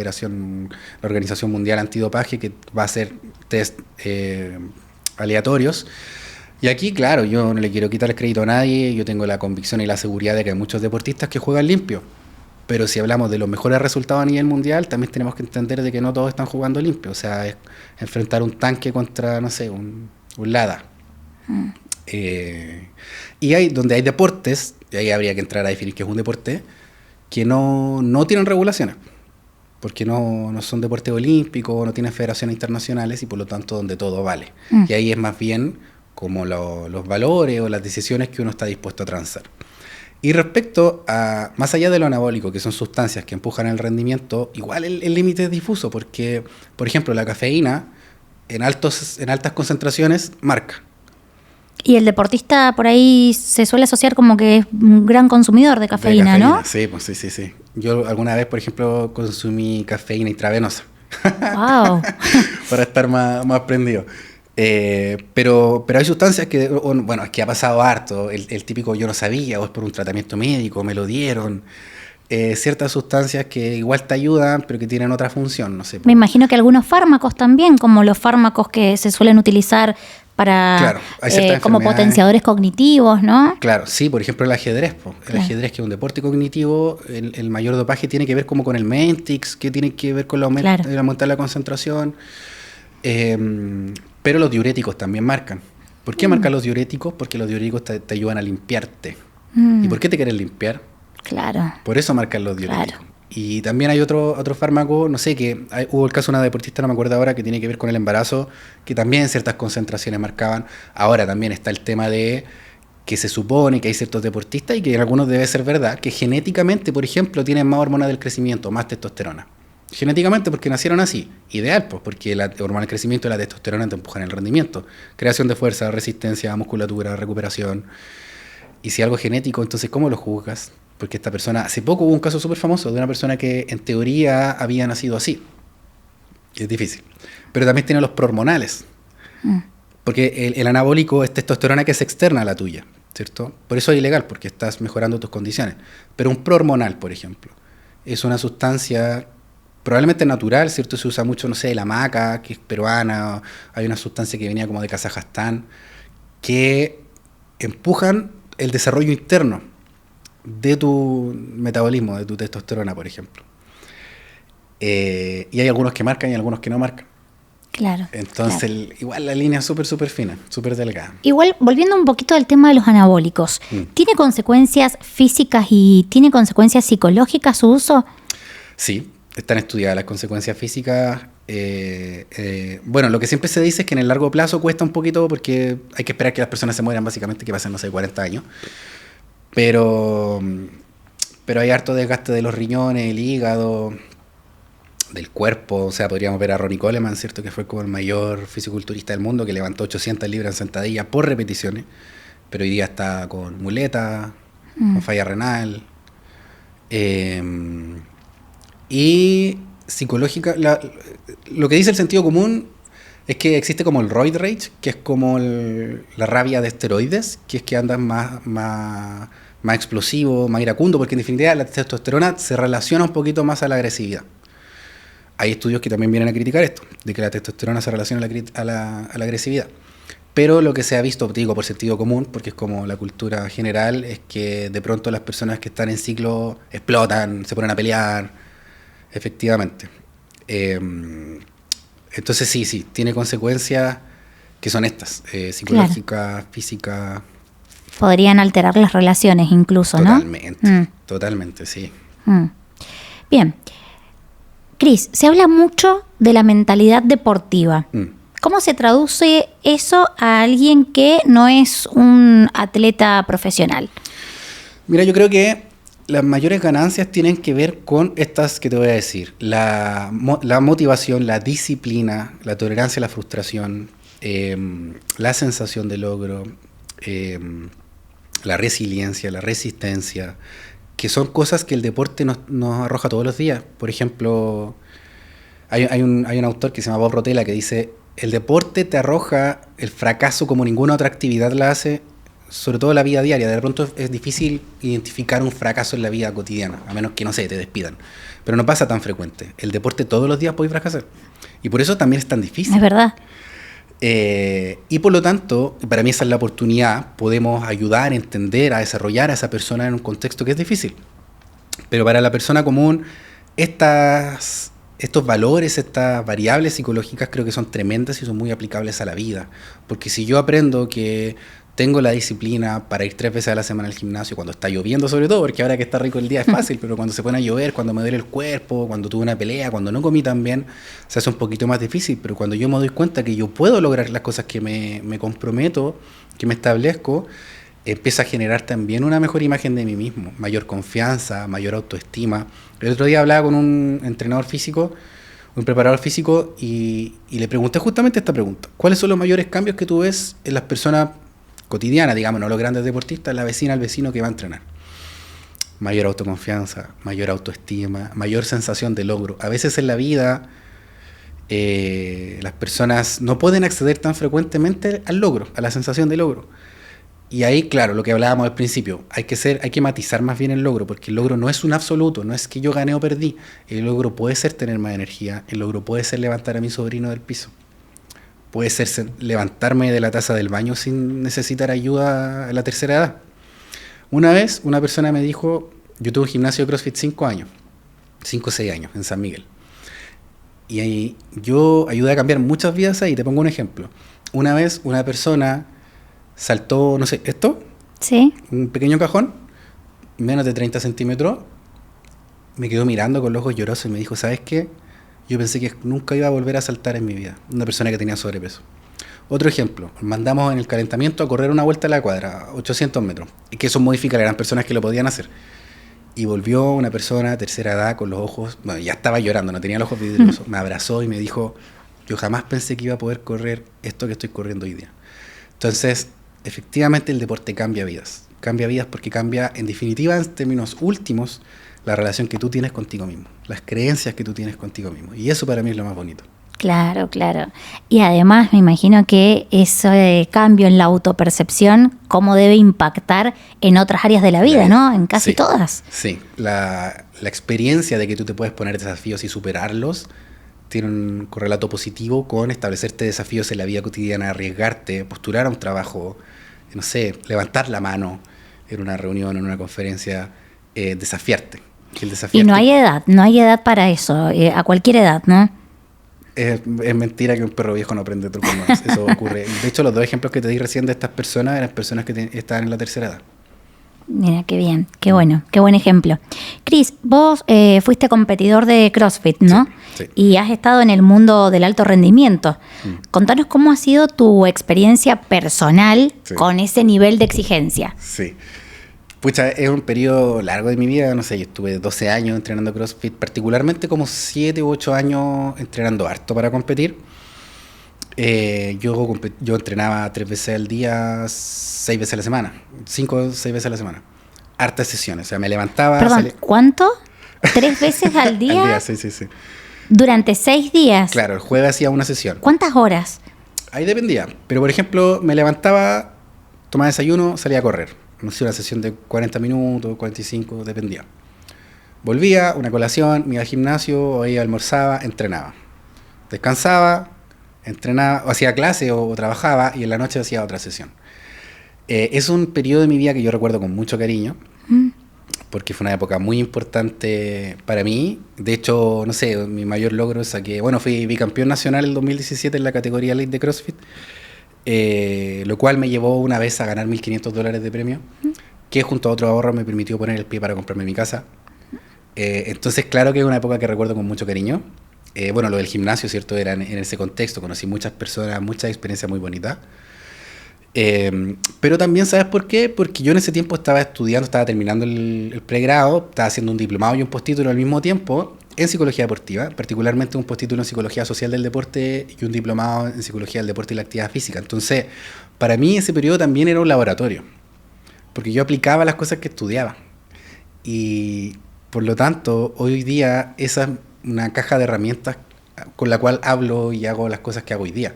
Organización Mundial Antidopaje, que va a hacer test aleatorios. Y aquí, claro, yo no le quiero quitar el crédito a nadie, yo tengo la convicción y la seguridad de que hay muchos deportistas que juegan limpio. Pero si hablamos de los mejores resultados a nivel mundial, también tenemos que entender de que no todos están jugando limpio. O sea, es enfrentar un tanque contra, no sé, un Lada. Y donde hay deportes, y ahí habría que entrar a definir qué es un deporte, que no tienen regulaciones, porque no son deportes olímpicos, no tienen federaciones internacionales, y por lo tanto donde todo vale. Y ahí es más bien como los valores o las decisiones que uno está dispuesto a transar. Y respecto a, más allá de lo anabólico, que son sustancias que empujan el rendimiento, igual el límite es difuso, porque, por ejemplo, la cafeína en altas concentraciones marca. Y el deportista por ahí se suele asociar como que es un gran consumidor de cafeína, ¿no? Sí, pues sí. Yo alguna vez, por ejemplo, consumí cafeína intravenosa. Wow. Para estar más prendido. Pero hay sustancias que, bueno, es que ha pasado harto. El típico yo no sabía, o es por un tratamiento médico, me lo dieron. Ciertas sustancias que igual te ayudan, pero que tienen otra función, no sé. Me imagino que algunos fármacos también, como los fármacos que se suelen utilizar para Claro, hay ciertas como enfermedades. potenciadores cognitivos, ¿no? Claro, sí, por ejemplo el ajedrez. El Claro. ajedrez, que es un deporte cognitivo, el mayor dopaje tiene que ver como con el Mentix, que tiene que ver con Claro. el aumentar la concentración. Pero los diuréticos también marcan. ¿Por qué marcan los diuréticos? Porque los diuréticos te ayudan a limpiarte. ¿Y por qué te quieren limpiar? Claro. Por eso marcan los diuréticos. Claro. Y también hay otro fármaco, no sé, hubo el caso de una deportista, no me acuerdo ahora, que tiene que ver con el embarazo, que también ciertas concentraciones marcaban. Ahora también está el tema de que se supone que hay ciertos deportistas, y que en algunos debe ser verdad, que genéticamente, por ejemplo, tienen más hormona del crecimiento, más testosterona. Genéticamente, porque nacieron así. Ideal, pues, porque la hormona del crecimiento y la testosterona te empujan el rendimiento. Creación de fuerza, resistencia, musculatura, recuperación. Y si algo es genético, entonces, ¿cómo lo juzgas? Porque esta persona, hace poco hubo un caso súper famoso de una persona que en teoría había nacido así. Y es difícil. Pero también tiene los prohormonales. Porque el anabólico es testosterona que es externa a la tuya, ¿cierto? Por eso es ilegal, porque estás mejorando tus condiciones. Pero un prohormonal, por ejemplo, es una sustancia probablemente natural, ¿cierto? Se usa mucho, no sé, la maca, que es peruana. Hay una sustancia que venía como de Kazajstán, que empujan el desarrollo interno de tu metabolismo, de tu testosterona, por ejemplo. Y hay algunos que marcan y algunos que no marcan. Claro. Entonces, claro. igual la línea es súper fina, súper delgada. Igual, volviendo un poquito al tema de los anabólicos, ¿tiene consecuencias físicas y tiene consecuencias psicológicas su uso? Sí, están estudiadas las consecuencias físicas. Bueno, lo que siempre se dice es que en el largo plazo cuesta un poquito, porque hay que esperar que las personas se mueran, básicamente, que pasen, no sé, 40 años. Pero hay harto desgaste de los riñones, el hígado, del cuerpo. O sea, podríamos ver a Ronnie Coleman, ¿cierto? Que fue como el mayor fisiculturista del mundo, que levantó 800 libras en sentadilla por repeticiones, pero hoy día está con muleta, con falla renal. Y psicológica, lo que dice el sentido común es que existe como el roid rage, que es como la rabia de esteroides, que es que andas más explosivo, más iracundo, porque en definitiva la testosterona se relaciona un poquito más a la agresividad. Hay estudios que también vienen a criticar esto, de que la testosterona se relaciona a la agresividad. Pero lo que se ha visto, digo, por sentido común, porque es como la cultura general, es que de pronto las personas que están en ciclo explotan, se ponen a pelear, efectivamente. Entonces sí, tiene consecuencias que son estas, psicológicas, físicas. Podrían alterar las relaciones incluso, Totalmente, ¿no? totalmente, sí. Bien. Cris, se habla mucho de la mentalidad deportiva. ¿Cómo se traduce eso a alguien que no es un atleta profesional? Mira, yo creo que las mayores ganancias tienen que ver con estas que te voy a decir. La motivación, la disciplina, la tolerancia a la frustración, la sensación de logro, la resiliencia, la resistencia, que son cosas que el deporte nos arroja todos los días. Por ejemplo, hay un autor que se llama Bob Rotella que dice: el deporte te arroja el fracaso como ninguna otra actividad la hace, sobre todo en la vida diaria. De pronto es difícil identificar un fracaso en la vida cotidiana, a menos que, no sé, te despidan. Pero no pasa tan frecuente. El deporte todos los días puede fracasar. Y por eso también es tan difícil. Es verdad. Y por lo tanto, para mí esa es la oportunidad. Podemos ayudar, entender, a desarrollar a esa persona en un contexto que es difícil. Pero para la persona común, estos valores, estas variables psicológicas creo que son tremendas y son muy aplicables a la vida. Porque si yo aprendo que tengo la disciplina para ir 3 veces a la semana al gimnasio, cuando está lloviendo sobre todo, porque ahora que está rico el día es fácil, pero cuando se pone a llover, cuando me duele el cuerpo, cuando tuve una pelea, cuando no comí tan bien, se hace un poquito más difícil. Pero cuando yo me doy cuenta que yo puedo lograr las cosas que me comprometo, que me establezco, empieza a generar también una mejor imagen de mí mismo, mayor confianza, mayor autoestima. El otro día hablaba con un entrenador físico, un preparador físico, y le pregunté justamente esta pregunta. ¿Cuáles son los mayores cambios que tú ves en las personas cotidianas, digamos, no los grandes deportistas, la vecina, el vecino que va a entrenar? Mayor autoconfianza, mayor autoestima, mayor sensación de logro. A veces en la vida las personas no pueden acceder tan frecuentemente al logro, a la sensación de logro. Y ahí, claro, lo que hablábamos al principio, hay que matizar más bien el logro, porque el logro no es un absoluto, no es que yo gané o perdí. El logro puede ser tener más energía, el logro puede ser levantar a mi sobrino del piso, puede ser levantarme de la taza del baño sin necesitar ayuda a la tercera edad. Una vez una persona me dijo, yo tuve un gimnasio de CrossFit 5 o 6 años en San Miguel. Y ahí yo ayudé a cambiar muchas vidas ahí. Te pongo un ejemplo. Una vez una persona saltó, no sé, esto, ¿Sí? un pequeño cajón, menos de 30 centímetros, me quedó mirando con los ojos llorosos y me dijo, ¿sabes qué? Yo pensé que nunca iba a volver a saltar en mi vida. Una persona que tenía sobrepeso. Otro ejemplo, mandamos en el calentamiento a correr una vuelta a la cuadra, 800 metros, y que eso modifica, eran personas que lo podían hacer. Y volvió una persona de tercera edad con los ojos, bueno, ya estaba llorando, no tenía los ojos vidriosos, me abrazó y me dijo, yo jamás pensé que iba a poder correr esto que estoy corriendo hoy día. Entonces, efectivamente el deporte cambia vidas porque cambia, en definitiva, en términos últimos, la relación que tú tienes contigo mismo, las creencias que tú tienes contigo mismo. Y eso para mí es lo más bonito. Claro, claro. Y además me imagino que ese cambio en la autopercepción, cómo debe impactar en otras áreas de la vida, ¿no? En casi todas. Sí, la experiencia de que tú te puedes poner desafíos y superarlos tiene un correlato positivo con establecerte desafíos en la vida cotidiana, arriesgarte, postular a un trabajo, no sé, levantar la mano en una reunión, en una conferencia, desafiarte. Y no hay edad para eso, a cualquier edad, ¿no? Es mentira que un perro viejo no aprende trucos nuevos. Eso ocurre. De hecho, los dos ejemplos que te di recién de estas personas eran personas que estaban en la tercera edad. Mira, qué bien, qué bueno, qué buen ejemplo. Cris, vos fuiste competidor de CrossFit, ¿no? Sí. Y has estado en el mundo del alto rendimiento. Contanos cómo ha sido tu experiencia personal con ese nivel de exigencia. Sí. Pucha, es un periodo largo de mi vida, no sé, yo estuve 12 años entrenando CrossFit, particularmente como 7 u 8 años entrenando harto para competir. Yo entrenaba 3 veces al día, 6 veces a la semana, 5 o 6 veces a la semana. Hartas sesiones, o sea, me levantaba... Perdón, ¿cuánto? ¿3 veces al día? Al día, sí. ¿Durante 6 días? Claro, el jueves hacía una sesión. ¿Cuántas horas? Ahí dependía, pero por ejemplo, me levantaba, tomaba desayuno, salía a correr. No sé, una sesión de 40 minutos, 45, dependía. Volvía, una colación, me iba al gimnasio, o iba, almorzaba, entrenaba. Descansaba, entrenaba, o hacía clase o trabajaba, y en la noche hacía otra sesión. Es un periodo de mi vida que yo recuerdo con mucho cariño, porque fue una época muy importante para mí. De hecho, no sé, mi mayor logro es que, fui bicampeón nacional en el 2017 en la categoría Elite de CrossFit. Lo cual me llevó una vez a ganar $1.500 de premio, que junto a otro ahorro me permitió poner el pie para comprarme mi casa. Entonces, claro que es una época que recuerdo con mucho cariño. Lo del gimnasio, ¿cierto? Era en ese contexto, conocí muchas personas, muchas experiencias muy bonitas. Pero también, ¿sabes por qué? Porque yo en ese tiempo estaba terminando el pregrado, estaba haciendo un diplomado y un postítulo al mismo tiempo en psicología deportiva, particularmente un postítulo en psicología social del deporte y un diplomado en psicología del deporte y la actividad física. Entonces, para mí ese periodo también era un laboratorio, porque yo aplicaba las cosas que estudiaba. Y por lo tanto, hoy día esa es una caja de herramientas con la cual hablo y hago las cosas que hago hoy día.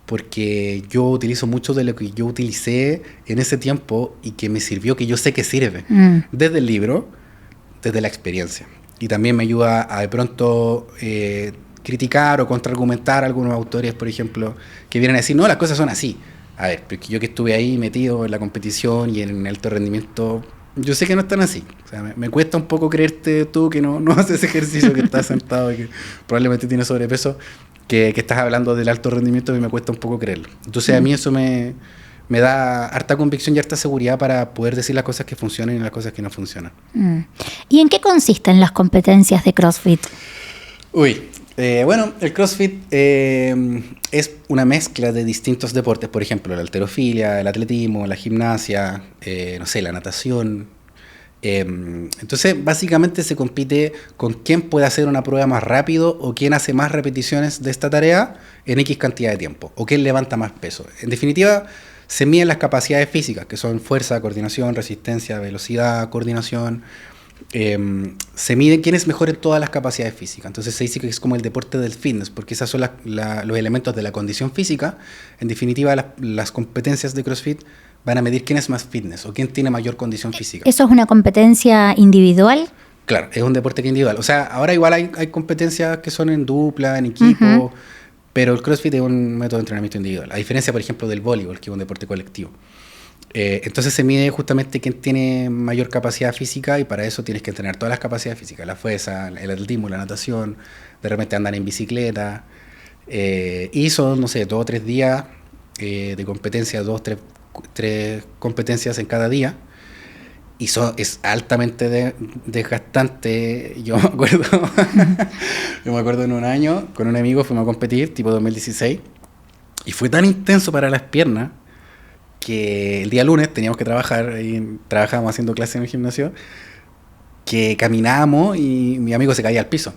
Porque yo utilizo mucho de lo que yo utilicé en ese tiempo y que me sirvió, que yo sé que sirve, desde el libro, desde la experiencia. Y también me ayuda a de pronto criticar o contraargumentar a algunos autores, por ejemplo, que vienen a decir, no, las cosas son así. A ver, porque yo que estuve ahí metido en la competición y en el alto rendimiento, yo sé que no están así. O sea, me cuesta un poco creerte tú que no haces ejercicio, que estás sentado y que probablemente tienes sobrepeso, que estás hablando del alto rendimiento, y me cuesta un poco creerlo. Entonces a mí eso me da harta convicción y harta seguridad para poder decir las cosas que funcionan y las cosas que no funcionan. ¿Y en qué consisten las competencias de CrossFit? Bueno, el CrossFit es una mezcla de distintos deportes, por ejemplo, la halterofilia, el atletismo, la gimnasia, no sé, la natación. Entonces, básicamente se compite con quién puede hacer una prueba más rápido o quién hace más repeticiones de esta tarea en X cantidad de tiempo, o quién levanta más peso. En definitiva, se miden las capacidades físicas, que son fuerza, coordinación, resistencia, velocidad, coordinación. Se mide quién es mejor en todas las capacidades físicas. Entonces se dice que es como el deporte del fitness, porque esos son los elementos de la condición física. En definitiva, las competencias de CrossFit van a medir quién es más fitness o quién tiene mayor condición física. ¿Eso es una competencia individual? Claro, es un deporte que individual. O sea, ahora igual hay competencias que son en dupla, en equipo, pero el CrossFit es un método de entrenamiento individual. A diferencia, por ejemplo, del voleibol, que es un deporte colectivo. Entonces se mide justamente quién tiene mayor capacidad física y para eso tienes que entrenar todas las capacidades físicas, la fuerza, el atletismo, la natación, de repente andar en bicicleta. Y son, no sé, 2 o 3 días de competencia, 3 competencias en cada día. Y es altamente desgastante. Yo me acuerdo en un año, con un amigo fuimos a competir, tipo 2016, y fue tan intenso para las piernas que el día lunes teníamos que trabajar, y trabajábamos haciendo clases en el gimnasio, que caminábamos y mi amigo se caía al piso.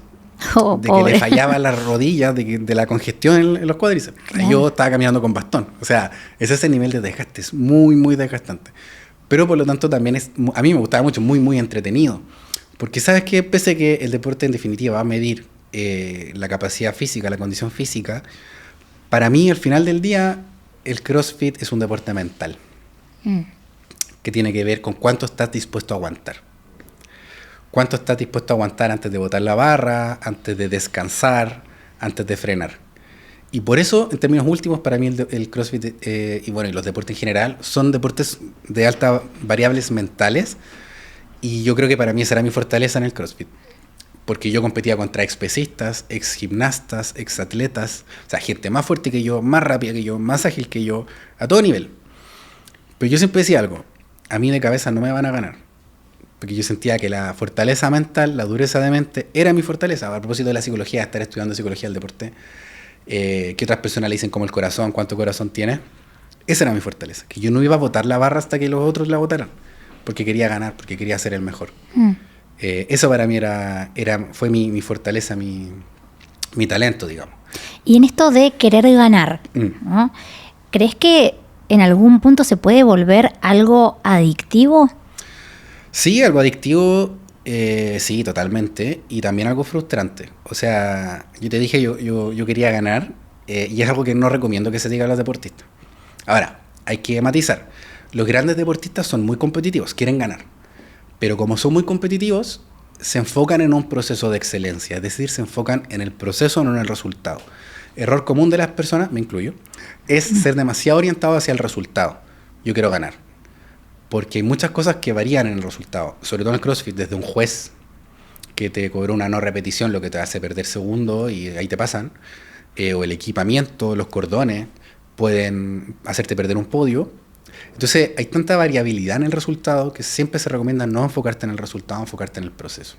De que le fallaban las rodillas, de la congestión en los cuádriceps. Yo estaba caminando con bastón. O sea, es ese nivel de desgaste, es muy, muy desgastante. Pero por lo tanto también a mí me gustaba mucho, muy, muy entretenido. Porque sabes que pese a que el deporte en definitiva va a medir la capacidad física, la condición física, para mí al final del día el CrossFit es un deporte mental. Que tiene que ver con cuánto estás dispuesto a aguantar. Cuánto estás dispuesto a aguantar antes de botar la barra, antes de descansar, antes de frenar. Y por eso, en términos últimos, para mí el CrossFit y los deportes en general son deportes de altas variables mentales, y yo creo que para mí esa era mi fortaleza en el CrossFit. Porque yo competía contra expesistas, exgimnastas, exatletas, o sea, gente más fuerte que yo, más rápida que yo, más ágil que yo, a todo nivel. Pero yo siempre decía algo, a mí de cabeza no me van a ganar. Porque yo sentía que la fortaleza mental, la dureza de mente, era mi fortaleza. A propósito de la psicología, de estar estudiando psicología del deporte, que otras personas le dicen como el corazón, cuánto corazón tiene. Esa era mi fortaleza, que yo no iba a botar la barra hasta que los otros la botaran, porque quería ganar, porque quería ser el mejor. Eso para mí fue mi fortaleza, mi talento, digamos. Y en esto de querer ganar, ¿no? ¿Crees que en algún punto se puede volver algo adictivo? Sí, algo adictivo, sí, totalmente, y también algo frustrante. O sea, yo te dije, yo quería ganar, y es algo que no recomiendo que se diga a los deportistas. Ahora, hay que matizar. Los grandes deportistas son muy competitivos, quieren ganar, pero como son muy competitivos, se enfocan en un proceso de excelencia, es decir, se enfocan en el proceso, no en el resultado. Error común de las personas, me incluyo, es ser demasiado orientado hacia el resultado. Yo quiero ganar. Porque hay muchas cosas que varían en el resultado, sobre todo en el CrossFit, desde un juez que te cobró una no repetición, lo que te hace perder segundos y ahí te pasan, o el equipamiento, los cordones, pueden hacerte perder un podio. Entonces hay tanta variabilidad en el resultado que siempre se recomienda no enfocarte en el resultado, enfocarte en el proceso.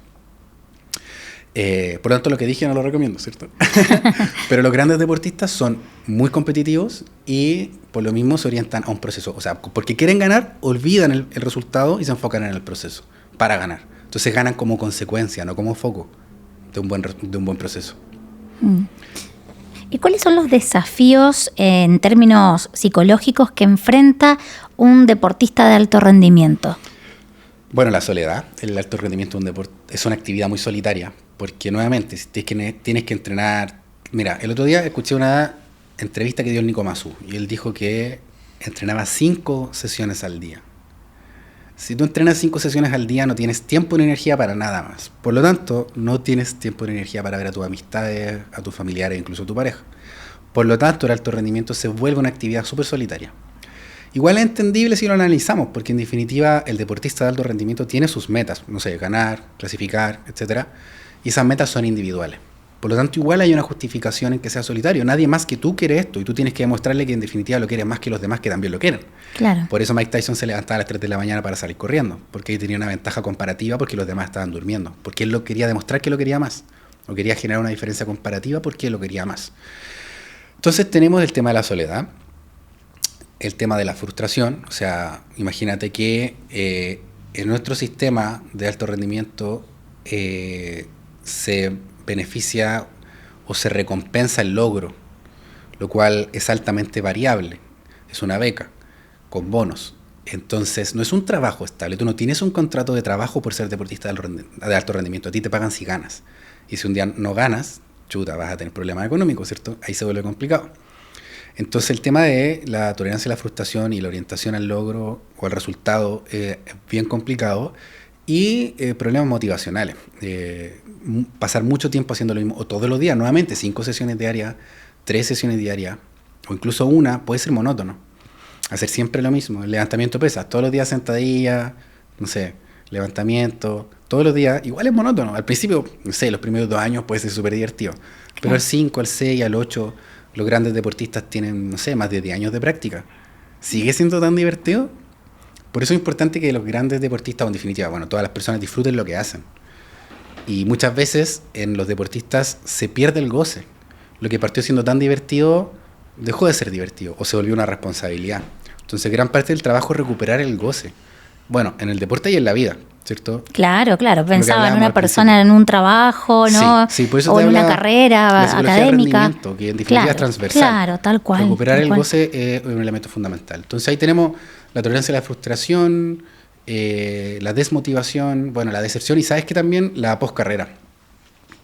Por lo tanto, lo que dije no lo recomiendo, ¿cierto? Pero los grandes deportistas son muy competitivos y por lo mismo se orientan a un proceso. O sea, porque quieren ganar, olvidan el resultado y se enfocan en el proceso para ganar. Entonces ganan como consecuencia, no como foco de un buen proceso. ¿Y cuáles son los desafíos en términos psicológicos que enfrenta un deportista de alto rendimiento? Bueno, la soledad. El alto rendimiento es una actividad muy solitaria, porque nuevamente si tienes que entrenar. Mira, el otro día escuché una entrevista que dio el Nico Mazú y él dijo que entrenaba 5 sesiones al día. Si tú entrenas 5 sesiones al día, no tienes tiempo ni energía para nada más. Por lo tanto, no tienes tiempo ni energía para ver a tus amistades, a tus familiares, incluso a tu pareja. Por lo tanto, el alto rendimiento se vuelve una actividad súper solitaria. Igual es entendible si lo analizamos, porque en definitiva el deportista de alto rendimiento tiene sus metas, no sé, ganar, clasificar, etc. Y esas metas son individuales. Por lo tanto, igual hay una justificación en que sea solitario. Nadie más que tú quiere esto y tú tienes que demostrarle que en definitiva lo quieres más que los demás que también lo quieren. Claro. Por eso Mike Tyson se levantaba a las 3 de la mañana para salir corriendo, porque ahí tenía una ventaja comparativa porque los demás estaban durmiendo, porque él quería demostrar que lo quería más. o quería generar una diferencia comparativa porque lo quería más. Entonces tenemos el tema de la soledad, el tema de la frustración, o sea, imagínate que en nuestro sistema de alto rendimiento se beneficia o se recompensa el logro, lo cual es altamente variable, es una beca con bonos. Entonces no es un trabajo estable, tú no tienes un contrato de trabajo por ser deportista de alto rendimiento, a ti te pagan si ganas, y si un día no ganas, chuta, vas a tener problemas económicos, ¿cierto? Ahí se vuelve complicado. Entonces el tema de la tolerancia a la frustración y la orientación al logro o al resultado es bien complicado, y problemas motivacionales, pasar mucho tiempo haciendo lo mismo, o todos los días, nuevamente, 5 sesiones diarias, 3 sesiones diarias, o incluso una, puede ser monótono. Hacer siempre lo mismo, el levantamiento de pesas, todos los días sentadilla, no sé, levantamiento, todos los días, igual es monótono. Al principio, no sé, los primeros 2 años puede ser súper divertido, pero al 5, al 6, al 8, los grandes deportistas tienen, no sé, más de 10 años de práctica. ¿Sigue siendo tan divertido? Por eso es importante que los grandes deportistas, o en definitiva, bueno, todas las personas disfruten lo que hacen. Y muchas veces en los deportistas se pierde el goce. Lo que partió siendo tan divertido dejó de ser divertido o se volvió una responsabilidad. Entonces gran parte del trabajo es recuperar el goce. Bueno, en el deporte y en la vida, ¿cierto? Claro, pensaba en una persona en un trabajo, ¿no? Sí, por eso o en una carrera la psicología académica. De rendimiento, que en definitiva es transversal. Claro, tal cual. Recuperar el goce es un elemento fundamental. Entonces ahí tenemos la tolerancia a la frustración, la desmotivación, bueno, la deserción y sabes que también la poscarrera,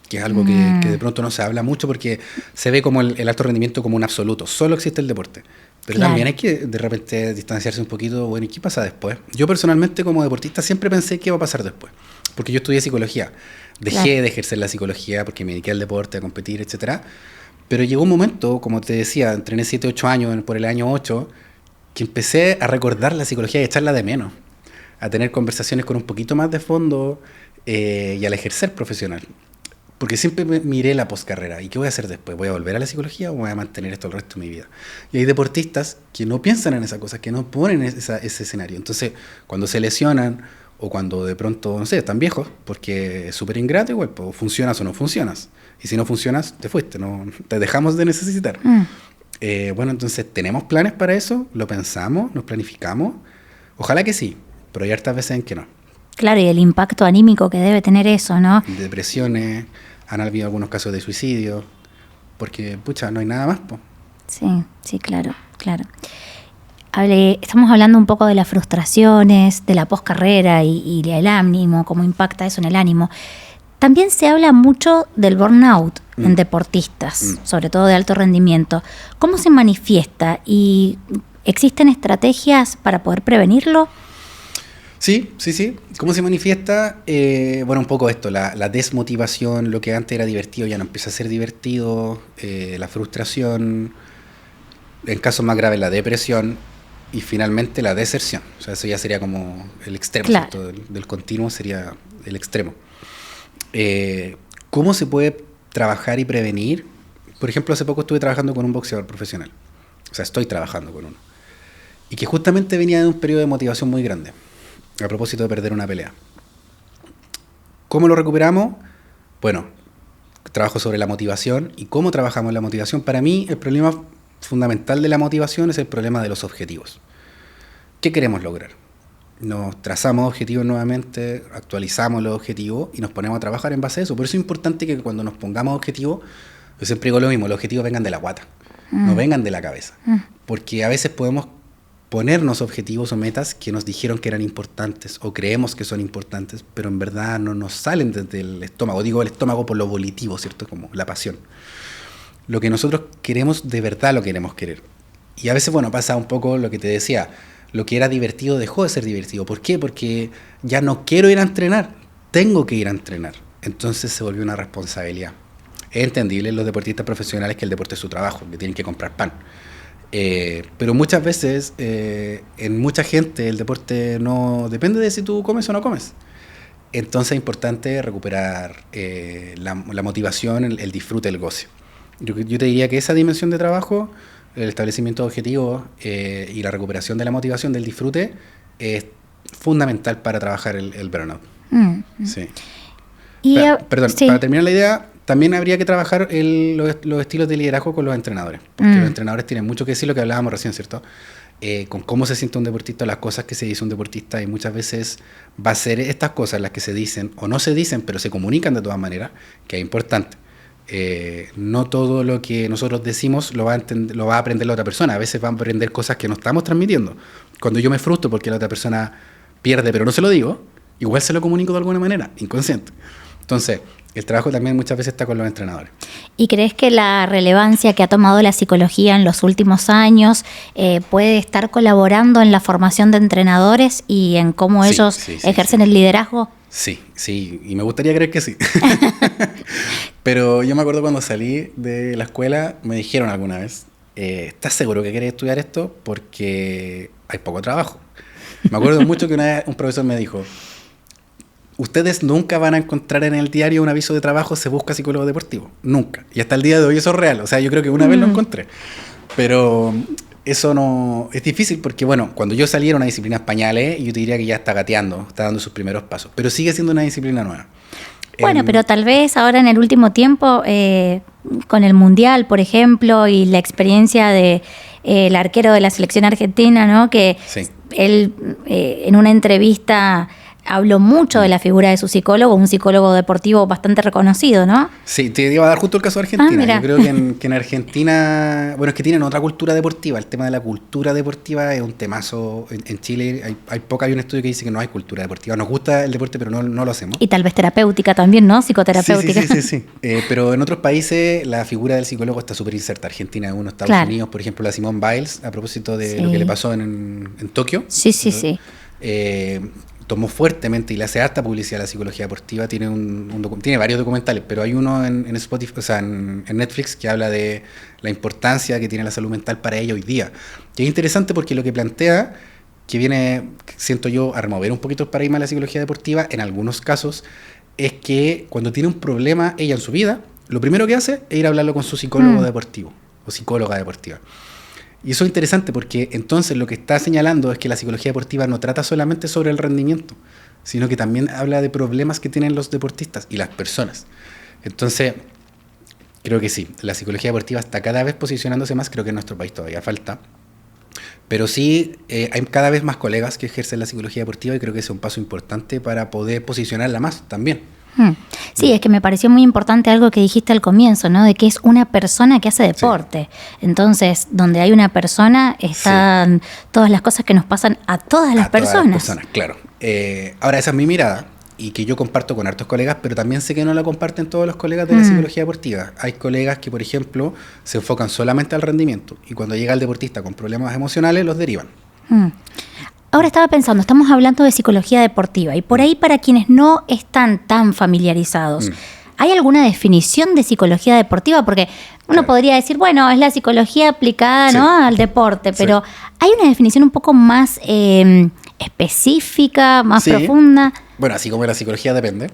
que es algo que de pronto no se habla mucho porque se ve como el alto rendimiento como un absoluto, solo existe el deporte. Pero también hay que de repente distanciarse un poquito, bueno, ¿y qué pasa después? Yo personalmente como deportista siempre pensé qué iba a pasar después, porque yo estudié psicología, dejé de ejercer la psicología porque me dediqué al deporte, a competir, etcétera. Pero llegó un momento, como te decía, entrené 7, 8 años, por el año 8, que empecé a recordar la psicología y a echarla de menos, a tener conversaciones con un poquito más de fondo y al ejercer profesional. Porque siempre miré la poscarrera. ¿Y qué voy a hacer después? ¿Voy a volver a la psicología o voy a mantener esto el resto de mi vida? Y hay deportistas que no piensan en esas cosas, que no ponen ese escenario. Entonces, cuando se lesionan o cuando de pronto, no sé, están viejos, porque es súper ingrato igual, pues, funcionas o no funcionas. Y si no funcionas, te fuiste, no te dejamos de necesitar. Bueno, entonces, ¿tenemos planes para eso? ¿Lo pensamos? ¿Nos planificamos? Ojalá que sí, pero hay hartas veces en que no. Claro, y el impacto anímico que debe tener eso, ¿no? Depresiones, han habido algunos casos de suicidio, porque, pucha, no hay nada más, po. Sí, claro. Estamos hablando un poco de las frustraciones, de la poscarrera y el ánimo, cómo impacta eso en el ánimo. También se habla mucho del burnout en deportistas, sobre todo de alto rendimiento. ¿Cómo se manifiesta y existen estrategias para poder prevenirlo? Sí. ¿Cómo se manifiesta? Bueno, un poco esto, la desmotivación, lo que antes era divertido ya no empieza a ser divertido, la frustración, en casos más graves la depresión y finalmente la deserción. O sea, eso ya sería como el extremo, claro. ¿cierto? Del continuo sería el extremo. ¿Cómo se puede trabajar y prevenir? Por ejemplo, hace poco estuve trabajando con un boxeador profesional. O sea, estoy trabajando con uno. Y que justamente venía de un periodo de motivación muy grande, a propósito de perder una pelea. ¿Cómo lo recuperamos? Bueno, trabajo sobre la motivación. ¿Y cómo trabajamos la motivación? Para mí, el problema fundamental de la motivación es el problema de los objetivos. ¿Qué queremos lograr? Nos trazamos objetivos nuevamente, actualizamos los objetivos y nos ponemos a trabajar en base a eso. Por eso es importante que cuando nos pongamos objetivos, yo siempre digo lo mismo, los objetivos vengan de la guata, no vengan de la cabeza. Porque a veces podemos ponernos objetivos o metas que nos dijeron que eran importantes o creemos que son importantes, pero en verdad no nos salen desde el estómago. Digo el estómago por lo volitivo, ¿cierto? Como la pasión. Lo que nosotros queremos, de verdad lo queremos querer. Y a veces, bueno, pasa un poco lo que te decía, lo que era divertido dejó de ser divertido. ¿Por qué? Porque ya no quiero ir a entrenar, tengo que ir a entrenar. Entonces se volvió una responsabilidad. Es entendible en los deportistas profesionales que el deporte es su trabajo, que tienen que comprar pan. Pero muchas veces, en mucha gente, el deporte no depende de si tú comes o no comes. Entonces es importante recuperar la motivación, el disfrute, el goce. Yo te diría que esa dimensión de trabajo, el establecimiento de objetivos y la recuperación de la motivación, del disfrute, es fundamental para trabajar el burnout. Sí. Y, Perdón, sí. para terminar la idea, También habría que trabajar los estilos de liderazgo con los entrenadores, porque los entrenadores tienen mucho que decir, lo que hablábamos recién, ¿cierto? Con cómo se siente un deportista, las cosas que se dice un deportista, y muchas veces va a ser estas cosas las que se dicen o no se dicen, pero se comunican de todas maneras, que es importante. No todo lo que nosotros decimos lo va a aprender la otra persona. A veces va a aprender cosas que no estamos transmitiendo. Cuando yo me frustro porque la otra persona pierde, pero no se lo digo, igual se lo comunico de alguna manera, inconsciente. Entonces, el trabajo también muchas veces está con los entrenadores. ¿Y crees que la relevancia que ha tomado la psicología en los últimos años puede estar colaborando en la formación de entrenadores y en cómo ellos ejercen el liderazgo? Sí, y me gustaría creer que sí. Pero yo me acuerdo cuando salí de la escuela, me dijeron alguna vez, ¿estás seguro que quieres estudiar esto? Porque hay poco trabajo. Me acuerdo mucho que una vez un profesor me dijo, ustedes nunca van a encontrar en el diario un aviso de trabajo, se busca psicólogo deportivo. Nunca. Y hasta el día de hoy eso es real. O sea, yo creo que una vez lo encontré. Pero eso no es difícil porque, bueno, cuando yo salí era una disciplina pañales y yo te diría que ya está gateando, está dando sus primeros pasos. Pero sigue siendo una disciplina nueva. Bueno, pero tal vez ahora en el último tiempo, con el Mundial, por ejemplo, y la experiencia de el arquero de la selección argentina, ¿no? Que sí. Él en una entrevista habló mucho de la figura de su psicólogo, un psicólogo deportivo bastante reconocido, ¿no? Sí, te iba a dar justo el caso de Argentina. Mira. Yo creo que en Argentina, bueno, es que tienen otra cultura deportiva. El tema de la cultura deportiva es un temazo. En Chile hay un estudio que dice que no hay cultura deportiva. Nos gusta el deporte, pero no lo hacemos. Y tal vez terapéutica también, ¿no? Psicoterapéutica. Sí. Pero en otros países la figura del psicólogo está súper inserta. Argentina es uno, Estados Unidos, por ejemplo, la Simone Biles, a propósito de lo que le pasó en Tokio. Sí. Tomó fuertemente y le hace harta publicidad a la psicología deportiva. Tiene tiene varios documentales, pero hay uno en Spotify, o sea, en Netflix, que habla de la importancia que tiene la salud mental para ella hoy día. Y es interesante porque lo que plantea, que viene, siento yo, a remover un poquito el paradigma de la psicología deportiva, en algunos casos, es que cuando tiene un problema ella en su vida, lo primero que hace es ir a hablarlo con su psicólogo deportivo o psicóloga deportiva. Y eso es interesante porque entonces lo que está señalando es que la psicología deportiva no trata solamente sobre el rendimiento, sino que también habla de problemas que tienen los deportistas y las personas. Entonces, creo que sí, la psicología deportiva está cada vez posicionándose más, creo que en nuestro país todavía falta, pero sí hay cada vez más colegas que ejercen la psicología deportiva y creo que ese es un paso importante para poder posicionarla más también. Sí, es que me pareció muy importante algo que dijiste al comienzo, ¿no? De que es una persona que hace deporte. Sí. Entonces, donde hay una persona, están todas las cosas que nos pasan a todas las personas. Todas las personas, claro. Ahora, esa es mi mirada y que yo comparto con hartos colegas, pero también sé que no la comparten todos los colegas de la psicología deportiva. Hay colegas que, por ejemplo, se enfocan solamente al rendimiento y cuando llega el deportista con problemas emocionales, los derivan. Ahora estaba pensando, estamos hablando de psicología deportiva y por ahí para quienes no están tan familiarizados, ¿hay alguna definición de psicología deportiva? Porque uno podría decir, bueno, es la psicología aplicada, ¿no?, al deporte, pero ¿hay una definición un poco más específica, más profunda? Bueno, así como la psicología depende.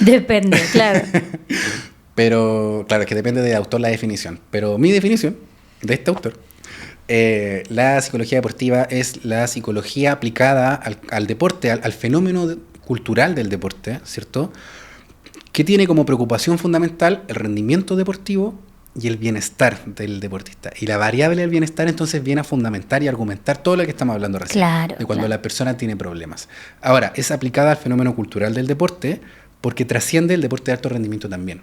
Depende, claro. Pero, claro, es que depende del autor la definición. Pero mi definición de este autor, la psicología deportiva es la psicología aplicada al deporte, al fenómeno cultural del deporte, ¿cierto? Que tiene como preocupación fundamental el rendimiento deportivo y el bienestar del deportista. Y la variable del bienestar entonces viene a fundamentar y argumentar todo lo que estamos hablando recién, de cuando la persona tiene problemas. Ahora, es aplicada al fenómeno cultural del deporte porque trasciende el deporte de alto rendimiento también.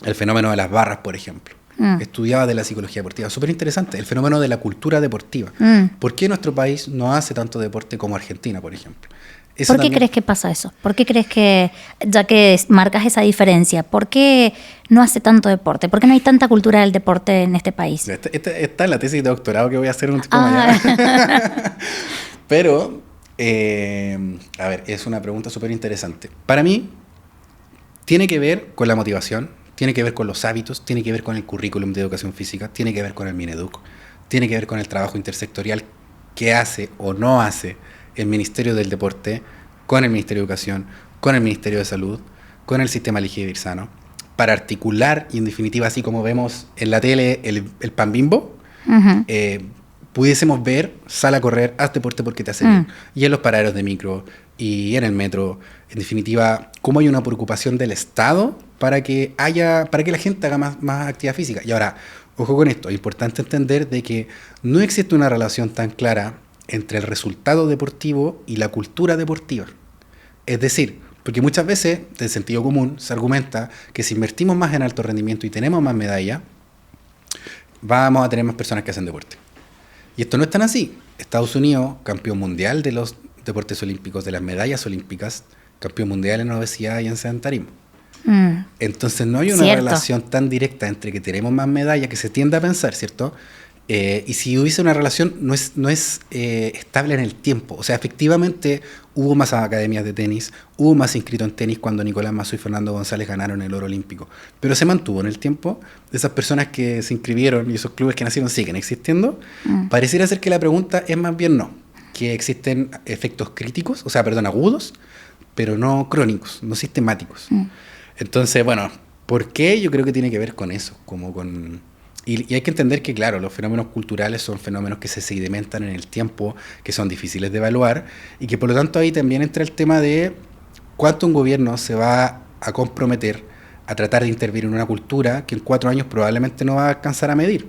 El fenómeno de las barras, por ejemplo. Estudiaba de la psicología deportiva. Súper interesante. El fenómeno de la cultura deportiva. ¿Por qué nuestro país no hace tanto deporte como Argentina, por ejemplo? ¿Por qué crees que pasa eso? ¿Por qué crees que, ya que marcas esa diferencia, por qué no hace tanto deporte? ¿Por qué no hay tanta cultura del deporte en este país? Esta es la tesis de doctorado que voy a hacer en un tiempo mañana. Pero, a ver, es una pregunta súper interesante. Para mí, tiene que ver con la motivación, tiene que ver con los hábitos, tiene que ver con el currículum de educación física, tiene que ver con el Mineduc, tiene que ver con el trabajo intersectorial que hace o no hace el Ministerio del Deporte, con el Ministerio de Educación, con el Ministerio de Salud, con el sistema Elegir Sano, para articular y en definitiva, así como vemos en la tele el pan bimbo, pudiésemos ver, sal a correr, haz deporte porque te hace bien. Y en los paraderos de micro, y en el metro. En definitiva, cómo hay una preocupación del Estado para que la gente haga más actividad física. Y ahora, ojo con esto, es importante entender de que no existe una relación tan clara entre el resultado deportivo y la cultura deportiva. Es decir, porque muchas veces, del sentido común, se argumenta que si invertimos más en alto rendimiento y tenemos más medallas, vamos a tener más personas que hacen deporte. Y esto no es tan así. Estados Unidos, campeón mundial de los deportes olímpicos, de las medallas olímpicas, campeón mundial en obesidad y en sedentarismo. Entonces no hay una relación tan directa entre que tenemos más medallas, que se tiende a pensar, ¿cierto? Y si hubiese una relación, no es estable en el tiempo. O sea, efectivamente hubo más academias de tenis, hubo más inscritos en tenis cuando Nicolás Massú y Fernando González ganaron el oro olímpico. Pero se mantuvo en el tiempo. Esas personas que se inscribieron y esos clubes que nacieron siguen existiendo. Pareciera ser que la pregunta es más bien no, que existen efectos críticos, agudos, pero no crónicos, no sistemáticos. Entonces, bueno, ¿por qué? Yo creo que tiene que ver con eso, y hay que entender que, claro, los fenómenos culturales son fenómenos que se sedimentan en el tiempo, que son difíciles de evaluar, y que por lo tanto ahí también entra el tema de cuánto un gobierno se va a comprometer a tratar de intervenir en una cultura que en 4 años probablemente no va a alcanzar a medir,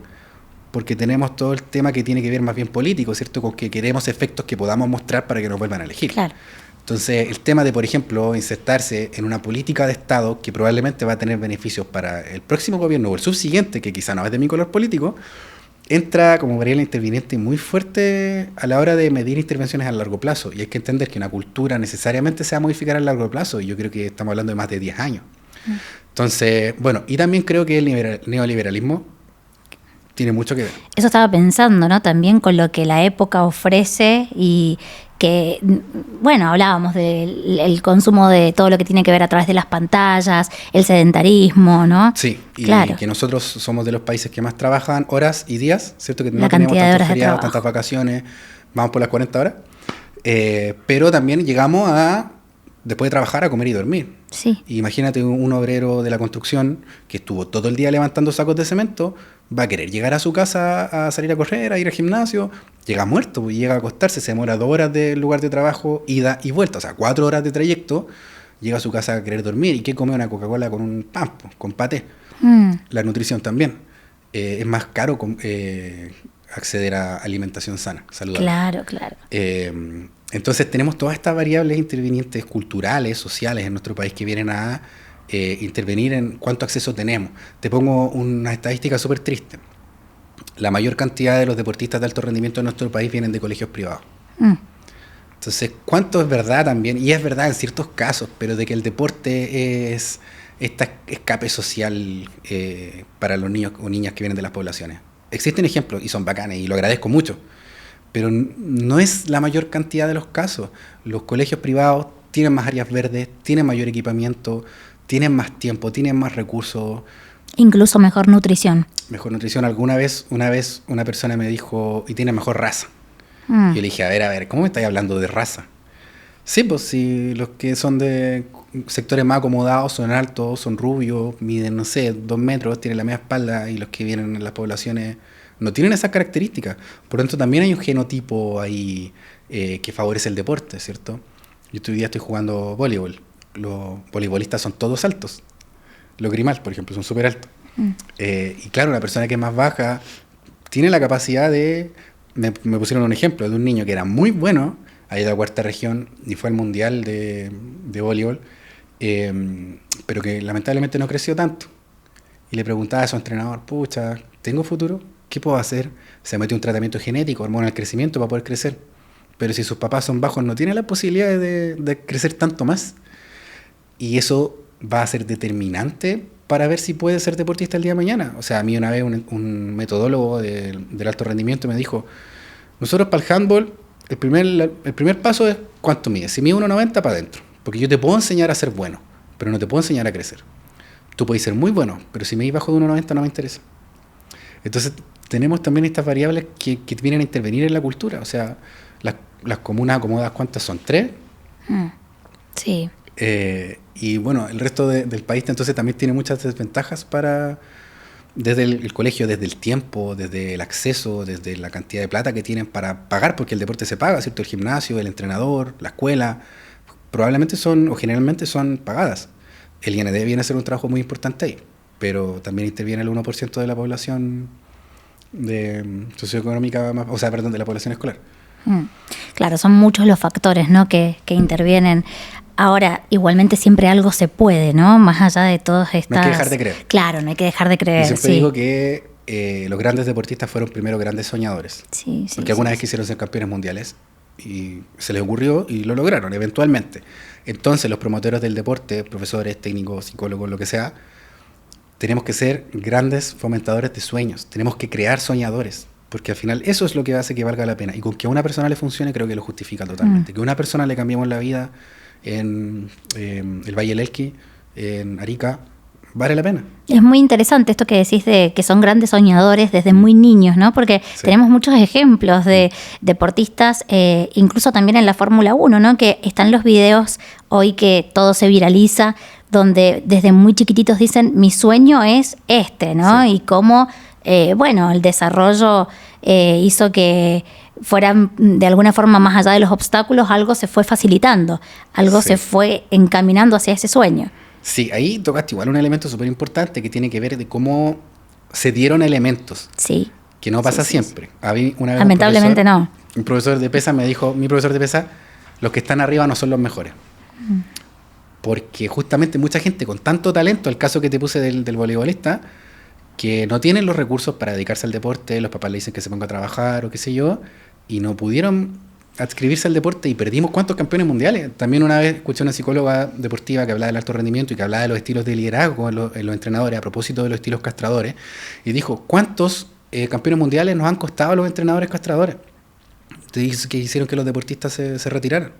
porque tenemos todo el tema que tiene que ver más bien político, ¿cierto? Con que queremos efectos que podamos mostrar para que nos vuelvan a elegir. Claro. Entonces, el tema de, por ejemplo, insertarse en una política de Estado que probablemente va a tener beneficios para el próximo gobierno o el subsiguiente, que quizá no es de mi color político, entra como variable interviniente muy fuerte a la hora de medir intervenciones a largo plazo. Y hay que entender que una cultura necesariamente se va a modificar a largo plazo, y yo creo que estamos hablando de más de 10 años. Entonces, bueno, y también creo que el neoliberalismo tiene mucho que ver. Eso estaba pensando, ¿no? También con lo que la época ofrece y que, bueno, hablábamos del consumo de todo lo que tiene que ver a través de las pantallas, el sedentarismo, ¿no? Sí, y claro, que nosotros somos de los países que más trabajan horas y días, ¿cierto? Que no la tenemos cantidad de tantos horas de feriados, trabajo. tantas vacaciones, vamos por las 40 horas. Pero también llegamos después de trabajar, a comer y dormir. Sí. Imagínate un obrero de la construcción que estuvo todo el día levantando sacos de cemento, va a querer llegar a su casa a salir a correr, a ir al gimnasio, llega muerto, llega a acostarse, se demora 2 horas del lugar de trabajo, ida y vuelta, o sea, 4 horas de trayecto, llega a su casa a querer dormir. ¿Y qué come? Una Coca-Cola con un pan, con paté. La nutrición también. Es más caro acceder a alimentación sana, saludable. Claro. Entonces tenemos todas estas variables intervinientes culturales, sociales en nuestro país que vienen a intervenir en cuánto acceso tenemos. Te pongo una estadística súper triste. La mayor cantidad de los deportistas de alto rendimiento en nuestro país vienen de colegios privados. Entonces, ¿cuánto es verdad también? Y es verdad en ciertos casos, pero de que el deporte es este escape social para los niños o niñas que vienen de las poblaciones. Existen ejemplos y son bacanes y lo agradezco mucho, pero no es la mayor cantidad de los casos. Los colegios privados tienen más áreas verdes, tienen mayor equipamiento, tienen más tiempo, tienen más recursos. Incluso mejor nutrición. Mejor nutrición. Una vez una persona me dijo, y tiene mejor raza. Yo le dije, a ver, ¿cómo me estáis hablando de raza? Sí, pues si los que son de sectores más acomodados son altos, son rubios, miden, 2 metros, tienen la media espalda, y los que vienen en las poblaciones no tienen esas características. Por lo tanto, también hay un genotipo ahí que favorece el deporte, ¿cierto? Yo hoy día estoy jugando voleibol. Los voleibolistas son todos altos. Los Grimal, por ejemplo, son súper altos. Y claro, una persona que es más baja tiene la capacidad de... Me pusieron un ejemplo de un niño que era muy bueno, ha ido a 4ª región y fue al mundial de voleibol, pero que lamentablemente no creció tanto. Y le preguntaba a su entrenador, pucha, ¿tengo futuro? ¿Qué puedo hacer? Se metió un tratamiento genético, hormona al crecimiento para poder crecer. Pero si sus papás son bajos, no tiene la posibilidad de crecer tanto más. Y eso va a ser determinante para ver si puede ser deportista el día de mañana. O sea, a mí una vez un metodólogo del alto rendimiento me dijo, nosotros para el handball, el primer paso es cuánto mides. Si mides 1,90 para adentro. Porque yo te puedo enseñar a ser bueno, pero no te puedo enseñar a crecer. Tú puedes ser muy bueno, pero si medís bajo de 1,90 no me interesa. Entonces, tenemos también estas variables que vienen a intervenir en la cultura. O sea, las comunas acomodadas, ¿cuántas son? 3. Sí. Y bueno, el resto del país entonces también tiene muchas desventajas desde el colegio, desde el tiempo, desde el acceso, desde la cantidad de plata que tienen para pagar, porque el deporte se paga, ¿cierto? El gimnasio, el entrenador, la escuela, probablemente son, o generalmente son pagadas. El IND viene a hacer un trabajo muy importante ahí, pero también interviene el 1% de la población socioeconómica, de la población escolar. Claro, son muchos los factores, ¿no?, que intervienen. Ahora, igualmente siempre algo se puede, ¿no? Más allá de todas estas... No hay que dejar de creer. Claro, no hay que dejar de creer. Yo siempre digo que los grandes deportistas fueron primero grandes soñadores. Sí, porque alguna vez quisieron ser campeones mundiales y se les ocurrió y lo lograron eventualmente. Entonces los promotores del deporte, profesores, técnicos, psicólogos, lo que sea, tenemos que ser grandes fomentadores de sueños. Tenemos que crear soñadores. Porque al final eso es lo que hace que valga la pena. Y con que a una persona le funcione creo que lo justifica totalmente. Que a una persona le cambiemos la vida en el Valle del Elqui, en Arica, vale la pena. Es muy interesante esto que decís de que son grandes soñadores desde muy niños, ¿no? Porque tenemos muchos ejemplos de deportistas, incluso también en la Fórmula 1, ¿no? Que están los videos hoy que todo se viraliza, donde desde muy chiquititos dicen, mi sueño es este, ¿no? Y cómo, el desarrollo hizo que fueran de alguna forma más allá de los obstáculos, algo se fue facilitando, algo se fue encaminando hacia ese sueño. Sí, ahí tocaste igual un elemento súper importante que tiene que ver de cómo se dieron elementos. Sí. Que no pasa siempre. Una vez lamentablemente no. Un profesor de pesa me dijo, mi profesor de pesa, los que están arriba no son los mejores. Porque justamente mucha gente con tanto talento, el caso que te puse del voleibolista, que no tienen los recursos para dedicarse al deporte, los papás le dicen que se ponga a trabajar o qué sé yo, y no pudieron adscribirse al deporte y perdimos cuántos campeones mundiales. También una vez escuché a una psicóloga deportiva que hablaba del alto rendimiento y que hablaba de los estilos de liderazgo en los entrenadores a propósito de los estilos castradores, y dijo, ¿cuántos campeones mundiales nos han costado los entrenadores castradores? Que hicieron que los deportistas se retiraran.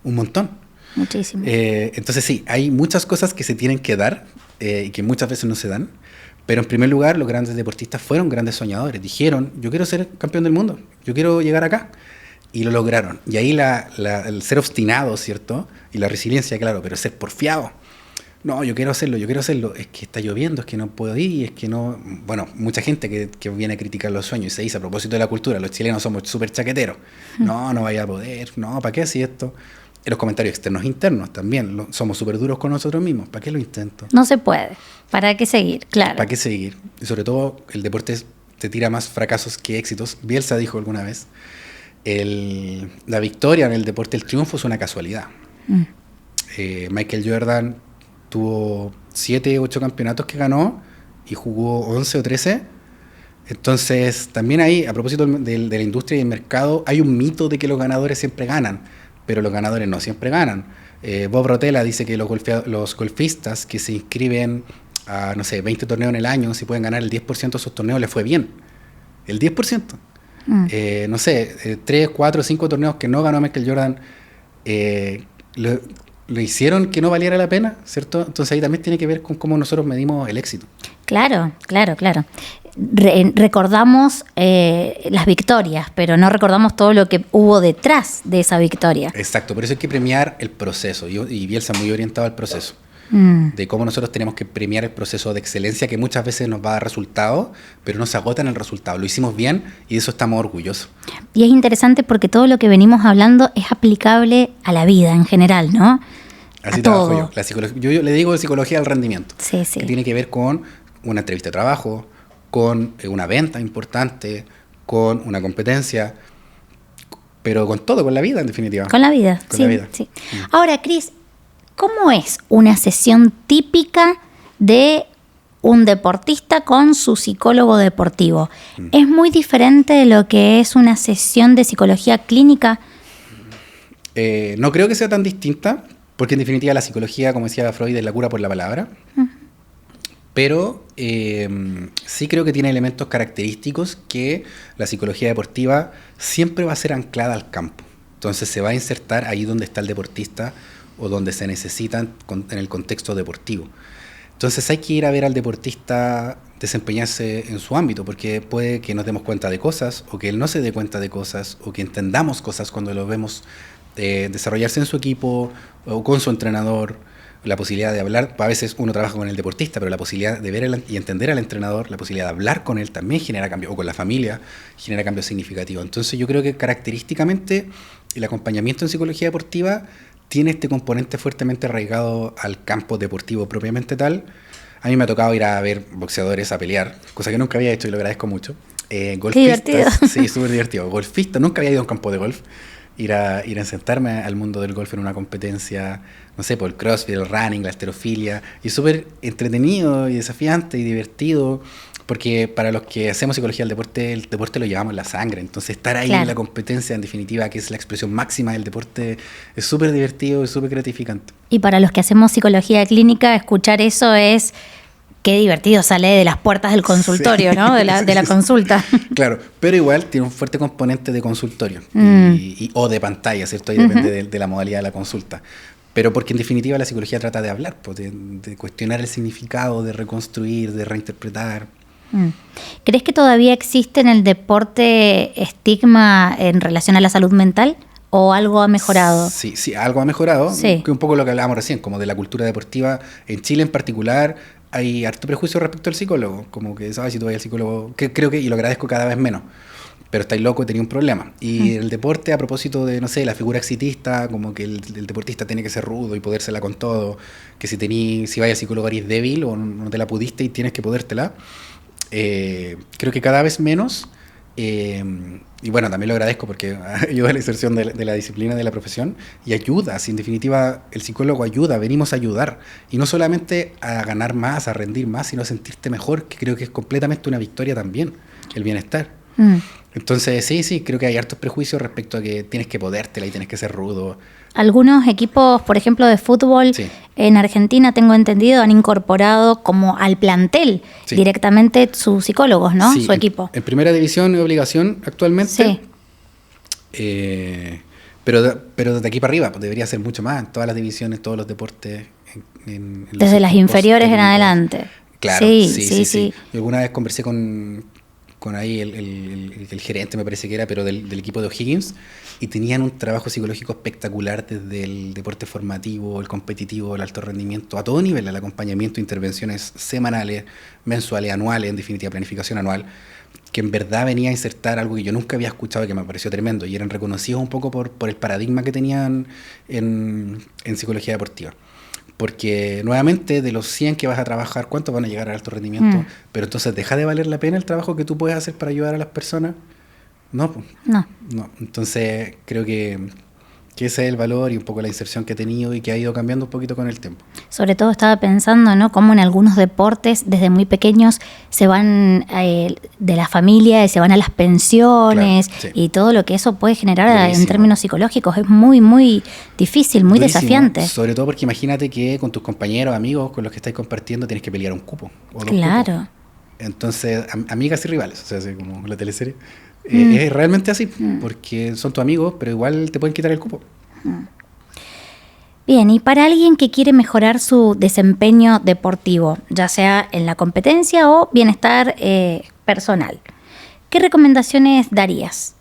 Un montón. Muchísimo. Entonces sí, hay muchas cosas que se tienen que dar y que muchas veces no se dan. Pero en primer lugar, los grandes deportistas fueron grandes soñadores. Dijeron, yo quiero ser campeón del mundo, yo quiero llegar acá. Y lo lograron. Y ahí el ser obstinado, ¿cierto? Y la resiliencia, claro, pero ser porfiado. No, yo quiero hacerlo. Es que está lloviendo, es que no puedo ir, es que no... Bueno, mucha gente que viene a criticar los sueños y se dice a propósito de la cultura, los chilenos somos súper chaqueteros. No vaya a poder, no, ¿para qué así esto? En los comentarios externos e internos también, somos súper duros con nosotros mismos. ¿Para qué lo intento? No se puede. ¿Para qué seguir? Claro. ¿Para qué seguir? Y sobre todo, el deporte te tira más fracasos que éxitos. Bielsa dijo alguna vez, la victoria en el deporte, el triunfo es una casualidad. Michael Jordan tuvo 7, 8 campeonatos que ganó y jugó 11 o 13. Entonces, también ahí, a propósito de la industria y el mercado, hay un mito de que los ganadores siempre ganan, pero los ganadores no siempre ganan. Bob Rotella dice que los golfistas que se inscriben a, 20 torneos en el año, si pueden ganar el 10% de esos torneos, les fue bien. El 10%. 3, 4, 5 torneos que no ganó Michael Jordan, lo hicieron que no valiera la pena, ¿cierto? Entonces ahí también tiene que ver con cómo nosotros medimos el éxito. Claro. Recordamos las victorias, pero no recordamos todo lo que hubo detrás de esa victoria. Exacto, por eso hay que premiar el proceso, y Bielsa muy orientado al proceso. De cómo nosotros tenemos que premiar el proceso de excelencia que muchas veces nos va a dar resultados, pero no se agota en el resultado. Lo hicimos bien y de eso estamos orgullosos. Y es interesante porque todo lo que venimos hablando es aplicable a la vida en general, ¿no? Así trabajo yo. Yo le digo psicología del rendimiento. Sí. Que tiene que ver con una entrevista de trabajo, con una venta importante, con una competencia, pero con todo, con la vida en definitiva. Con la vida, sí. Ahora, Cris, ¿cómo es una sesión típica de un deportista con su psicólogo deportivo? ¿Es muy diferente de lo que es una sesión de psicología clínica? No creo que sea tan distinta, porque en definitiva la psicología, como decía Freud, es la cura por la palabra. Pero sí creo que tiene elementos característicos que la psicología deportiva siempre va a ser anclada al campo. Entonces se va a insertar ahí donde está el deportista o donde se necesitan en el contexto deportivo. Entonces hay que ir a ver al deportista desempeñarse en su ámbito, porque puede que nos demos cuenta de cosas, o que él no se dé cuenta de cosas, o que entendamos cosas cuando lo vemos desarrollarse en su equipo o con su entrenador. La posibilidad de hablar, a veces uno trabaja con el deportista, pero la posibilidad de ver y entender al entrenador, la posibilidad de hablar con él también genera cambio, o con la familia genera cambios significativos. Entonces yo creo que característicamente el acompañamiento en psicología deportiva tiene este componente fuertemente arraigado al campo deportivo propiamente tal. A mí me ha tocado ir a ver boxeadores a pelear, cosa que nunca había hecho y lo agradezco mucho. Golfistas, Qué divertido. sí, súper divertido. Golfista, nunca había ido a un campo de golf. Ir a sentarme al mundo del golf en una competencia, no sé, por el crossfit, el running, la halterofilia, y súper entretenido y desafiante y divertido, porque para los que hacemos psicología del deporte, el deporte lo llevamos en la sangre, entonces estar ahí Claro. en la competencia, en definitiva, que es la expresión máxima del deporte, es súper divertido y súper gratificante. Y para los que hacemos psicología clínica, escuchar eso es qué divertido, sale de las puertas del consultorio, Sí. ¿no? De la Sí. consulta. Claro, pero igual tiene un fuerte componente de consultorio o de pantalla, ¿cierto? Ahí depende de la modalidad de la consulta. Pero porque en definitiva la psicología trata de hablar, pues, de cuestionar el significado, de reconstruir, de reinterpretar. ¿Crees que todavía existe en el deporte estigma en relación a la salud mental? ¿O algo ha mejorado? Sí, sí, algo ha mejorado, Sí. que un poco lo que hablábamos recién, como de la cultura deportiva. En Chile en particular hay harto prejuicio respecto al psicólogo, como que, ¿sabes? Si tú vas al psicólogo, que creo que, y lo agradezco cada vez menos, pero estáis loco, tenía un problema. Y el deporte, a propósito de, no sé, la figura exitista, como que el deportista tiene que ser rudo y podérsela con todo, que si vas al psicólogo eres débil o no te la pudiste y tienes que podértela. Creo que cada vez menos, y bueno, también lo agradezco porque ayuda a la inserción de la disciplina de la profesión y ayuda, si en definitiva el psicólogo ayuda, venimos a ayudar y no solamente a ganar más, a rendir más, sino a sentirte mejor, que creo que es completamente una victoria también, el bienestar. Entonces sí, creo que hay hartos prejuicios respecto a que tienes que podértela y tienes que ser rudo. Algunos equipos, por ejemplo, de fútbol Sí. en Argentina, tengo entendido, han incorporado como al plantel Sí. directamente sus psicólogos, ¿no? Sí, Su equipo. En primera división es obligación actualmente. Sí. Pero desde aquí para arriba, pues debería ser mucho más en todas las divisiones, todos los deportes. En los Desde las equipos inferiores en técnicos. adelante. Claro, Sí, sí, sí, sí. sí. Yo alguna vez conversé con ahí el gerente, me parece que era, pero del equipo de O'Higgins, y tenían un trabajo psicológico espectacular desde el deporte formativo, el competitivo, el alto rendimiento, a todo nivel, el acompañamiento, intervenciones semanales, mensuales, anuales, en definitiva planificación anual, que en verdad venía a insertar algo que yo nunca había escuchado y que me pareció tremendo, y eran reconocidos un poco por el paradigma que tenían en psicología deportiva. Porque nuevamente de los 100 que vas a trabajar, ¿cuántos van a llegar al alto rendimiento? Pero entonces, ¿deja de valer la pena el trabajo que tú puedes hacer para ayudar a las personas? No, pues, No. no. Entonces creo que ese es el valor y un poco la inserción que he tenido y que ha ido cambiando un poquito con el tiempo. Sobre todo estaba pensando, ¿no? Cómo en algunos deportes, desde muy pequeños, se van de la familia y se van a las pensiones, Claro, sí. y todo lo que eso puede generar en Durísimo. términos psicológicos. Es muy, muy difícil, muy Durísimo, desafiante. Sobre todo porque imagínate que con tus compañeros, amigos, con los que estáis compartiendo, tienes que pelear un cupo. O dos Claro. cupos. Entonces, amigas y rivales, o sea, así como la teleserie. Es realmente así, porque son tus amigos, pero igual te pueden quitar el cupo. Bien, y para alguien que quiere mejorar su desempeño deportivo, ya sea en la competencia o bienestar personal, ¿qué recomendaciones darías?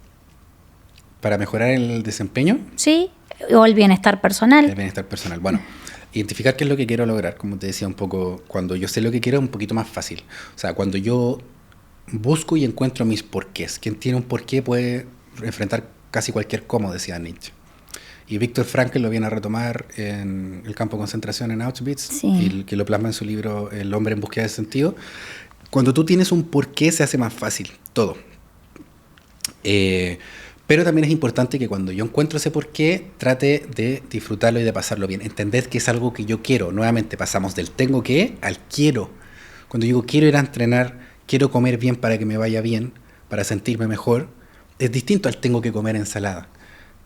Para mejorar el desempeño, ¿Sí? ¿O el bienestar personal? el bienestar personal. Bueno, identificar qué es lo que quiero lograr, como te decía un poco, cuando yo sé lo que quiero es un poquito más fácil. O sea, cuando yo busco y encuentro mis porqués. Quien tiene un porqué puede enfrentar casi cualquier cómo, decía Nietzsche. Y Viktor Frankl lo viene a retomar en el campo de concentración en Auschwitz, Sí. y que lo plasma en su libro El hombre en búsqueda de sentido. Cuando tú tienes un porqué se hace más fácil todo. Pero también es importante que cuando yo encuentro ese porqué, trate de disfrutarlo y de pasarlo bien. Entender que es algo que yo quiero. Nuevamente pasamos del tengo que al quiero. Cuando digo quiero ir a entrenar, quiero comer bien para que me vaya bien, para sentirme mejor, es distinto al tengo que comer ensalada.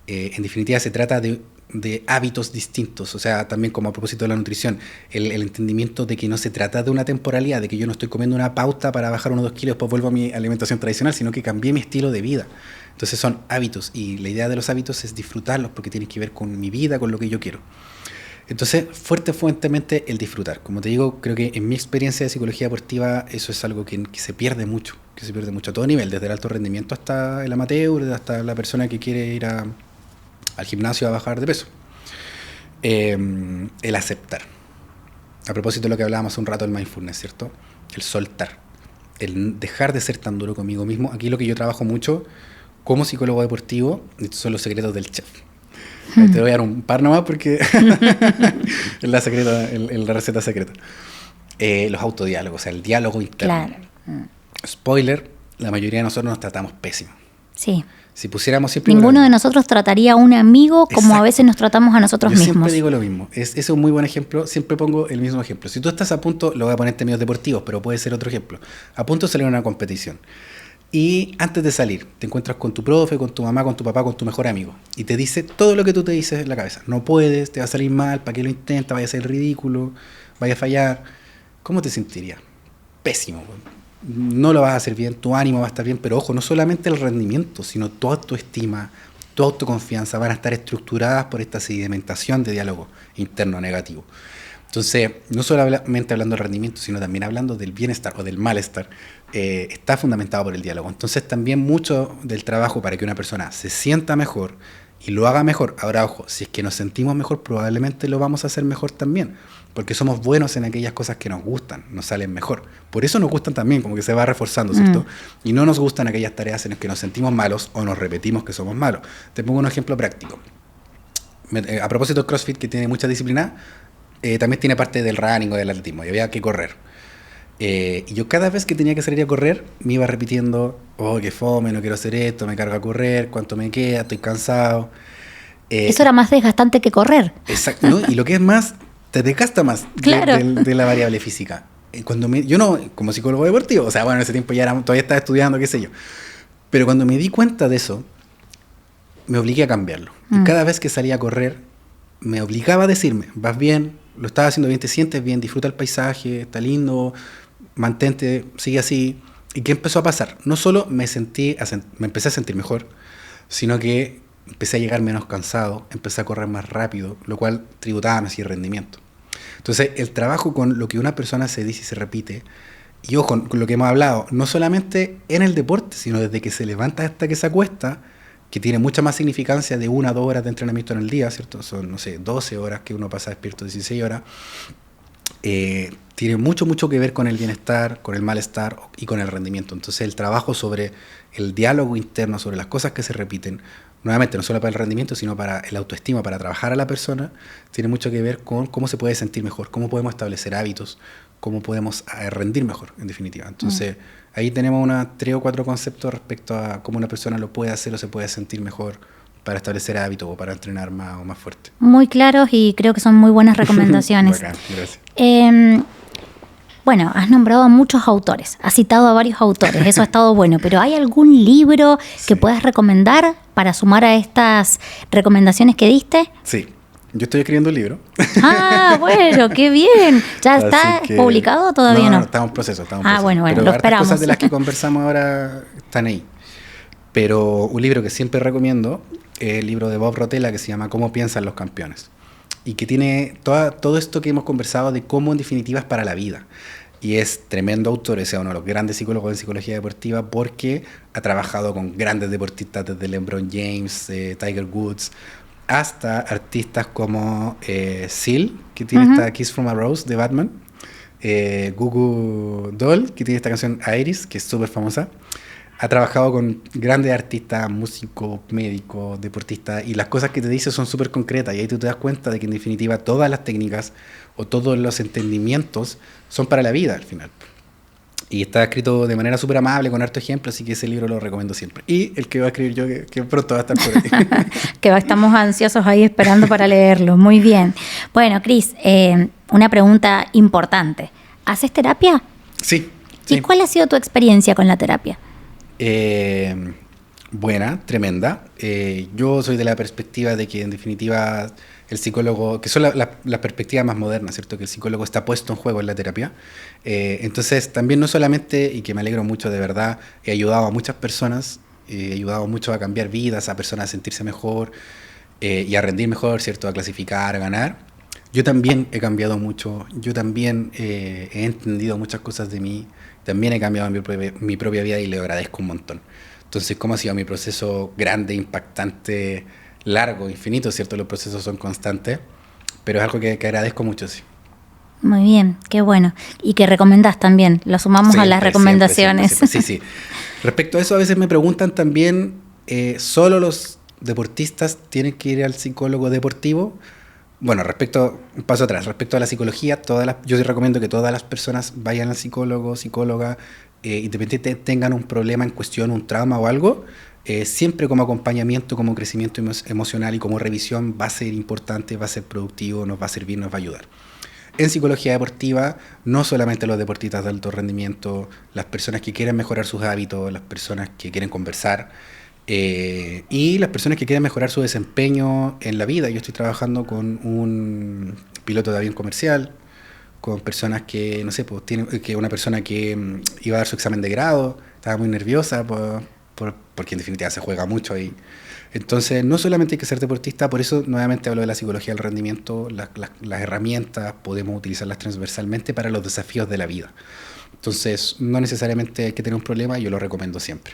En definitiva se trata de hábitos distintos, o sea, también como a propósito de la nutrición, el entendimiento de que no se trata de una temporalidad, de que yo no estoy comiendo una pauta para bajar 1 o 2 kilos y después vuelvo a mi alimentación tradicional, sino que cambié mi estilo de vida. Entonces son hábitos, y la idea de los hábitos es disfrutarlos porque tienen que ver con mi vida, con lo que yo quiero. Entonces, fuertemente el disfrutar. Como te digo, creo que en mi experiencia de psicología deportiva eso es algo que se pierde mucho, a todo nivel, desde el alto rendimiento hasta el amateur, hasta la persona que quiere ir al gimnasio a bajar de peso. El aceptar. A propósito de lo que hablábamos hace un rato del mindfulness, ¿cierto? El soltar. El dejar de ser tan duro conmigo mismo. Aquí lo que yo trabajo mucho como psicólogo deportivo, estos son los secretos del chef. Te voy a dar un par nomás porque es la secreta, la receta secreta. Los autodiálogos, o sea, el diálogo interno. Claro. Spoiler, la mayoría de nosotros nos tratamos pésimo. Sí. Si pusiéramos siempre... Ninguno de nosotros trataría a un amigo como Exacto. a veces nos tratamos a nosotros Yo mismos. siempre digo lo mismo. Ese es un muy buen ejemplo. Siempre pongo el mismo ejemplo. Si tú estás a punto, lo voy a poner en términos deportivos, pero puede ser otro ejemplo. A punto de salir a una competición. Y antes de salir, te encuentras con tu profe, con tu mamá, con tu papá, con tu mejor amigo. Y te dice todo lo que tú te dices en la cabeza. No puedes, te va a salir mal, ¿para qué lo intentas? Vaya a ser ridículo, vaya a fallar. ¿Cómo te sentirías? Pésimo. No lo vas a hacer bien, tu ánimo va a estar bien, pero ojo, no solamente el rendimiento, sino tu autoestima, tu autoconfianza van a estar estructuradas por esta sedimentación de diálogo interno negativo. Entonces, no solamente hablando del rendimiento, sino también hablando del bienestar o del malestar, está fundamentado por el diálogo. Entonces, también mucho del trabajo para que una persona se sienta mejor y lo haga mejor. Ahora, ojo, si es que nos sentimos mejor, probablemente lo vamos a hacer mejor también, porque somos buenos en aquellas cosas que nos gustan, nos salen mejor. Por eso nos gustan también, como que se va reforzando, ¿cierto? Y no nos gustan aquellas tareas en las que nos sentimos malos o nos repetimos que somos malos. Te pongo un ejemplo práctico. A propósito del CrossFit, que tiene mucha disciplina, también tiene parte del running o del atletismo, y había que correr. Y yo cada vez que tenía que salir a correr, me iba repitiendo, oh, qué fome, no quiero hacer esto, me cargo a correr, cuánto me queda, estoy cansado. Eso era más desgastante que correr. Exacto, ¿no? Y lo que es más, te desgasta más Claro. de la variable física. Yo no, como psicólogo deportivo, o sea, bueno, en ese tiempo todavía estaba estudiando, qué sé yo. Pero cuando me di cuenta de eso, me obligué a cambiarlo. Y cada vez que salía a correr, me obligaba a decirme, vas bien, lo estás haciendo bien, te sientes bien, disfruta el paisaje, está lindo, mantente, sigue así. ¿Y qué empezó a pasar? No solo me empecé a sentir mejor, sino que empecé a llegar menos cansado, empecé a correr más rápido, lo cual tributaba más y rendimiento. Entonces, el trabajo con lo que una persona se dice y se repite, y ojo, con lo que hemos hablado, no solamente en el deporte, sino desde que se levanta hasta que se acuesta, que tiene mucha más significancia de 1 a 2 horas de entrenamiento en el día, ¿cierto? Son, no sé, 12 horas que uno pasa despierto, 16 horas. Tiene mucho que ver con el bienestar, con el malestar y con el rendimiento. Entonces, el trabajo sobre el diálogo interno, sobre las cosas que se repiten, nuevamente, no solo para el rendimiento, sino para el autoestima, para trabajar a la persona, tiene mucho que ver con cómo se puede sentir mejor, cómo podemos establecer hábitos, cómo podemos rendir mejor, en definitiva. Entonces, ahí tenemos 3 o 4 conceptos respecto a cómo una persona lo puede hacer o se puede sentir mejor para establecer hábitos o para entrenar más o más fuerte. Muy claros y creo que son muy buenas recomendaciones. Bacán, gracias. Bueno, has nombrado a muchos autores, has citado a varios autores, eso ha estado bueno, pero ¿hay algún libro que puedas recomendar para sumar a estas recomendaciones que diste? Sí, yo estoy escribiendo un libro. Ah, bueno, qué bien. ¿Ya está publicado o todavía no? No, estamos en proceso. Bueno, pero lo hartas esperamos. cosas de las que conversamos ahora están ahí. Pero un libro que siempre recomiendo es el libro de Bob Rotella que se llama ¿Cómo piensan los campeones? Y que tiene todo esto que hemos conversado de cómo en definitiva es para la vida. Y es tremendo autor, es uno de los grandes psicólogos en psicología deportiva porque ha trabajado con grandes deportistas desde LeBron James, Tiger Woods, hasta artistas como Seal, que tiene esta Kiss from a Rose de Batman, Goo Goo Doll, que tiene esta canción Iris, que es súper famosa. Ha trabajado con grandes artistas, músicos, médicos, deportistas, y las cosas que te dice son súper concretas, y ahí tú te das cuenta de que en definitiva todas las técnicas o todos los entendimientos son para la vida al final. Y está escrito de manera súper amable, con harto ejemplo, así que ese libro lo recomiendo siempre. Y el que va a escribir yo, que pronto va a estar por ahí. Que estamos ansiosos ahí esperando para leerlo. Muy bien. Bueno, Cris, una pregunta importante. ¿Haces terapia? Sí. ¿Y cuál ha sido tu experiencia con la terapia? Buena, tremenda. Yo soy de la perspectiva de que en definitiva el psicólogo, que son las perspectivas más modernas, ¿cierto? Que el psicólogo está puesto en juego en la terapia. Entonces también no solamente, y que me alegro mucho de verdad, he ayudado a muchas personas, he ayudado mucho a cambiar vidas, a personas a sentirse mejor y a rendir mejor, ¿cierto? A clasificar, a ganar. Yo también he cambiado mucho, yo también he entendido muchas cosas de mí, también he cambiado mi propia vida y le agradezco un montón. Entonces, ¿cómo ha sido mi proceso grande, impactante, largo, infinito? ¿Cierto? Los procesos son constantes, pero es algo que agradezco mucho, sí. Muy bien, qué bueno. Y que recomendás también, lo sumamos a las recomendaciones. Siempre. Sí. Respecto a eso, a veces me preguntan también, ¿solo los deportistas tienen que ir al psicólogo deportivo? Bueno, un paso atrás, respecto a la psicología, yo recomiendo que todas las personas vayan al psicólogo, psicóloga, independientemente tengan un problema en cuestión, un trauma o algo, siempre como acompañamiento, como crecimiento emocional y como revisión va a ser importante, va a ser productivo, nos va a servir, nos va a ayudar. En psicología deportiva, no solamente los deportistas de alto rendimiento, las personas que quieren mejorar sus hábitos, las personas que quieren conversar, y las personas que quieren mejorar su desempeño en la vida. Yo estoy trabajando con un piloto de avión comercial, con personas que, no sé, pues, que una persona que iba a dar su examen de grado, estaba muy nerviosa porque en definitiva se juega mucho ahí. Entonces, no solamente hay que ser deportista, por eso nuevamente hablo de la psicología del rendimiento, las herramientas podemos utilizarlas transversalmente para los desafíos de la vida. Entonces, no necesariamente hay que tener un problema, yo lo recomiendo siempre.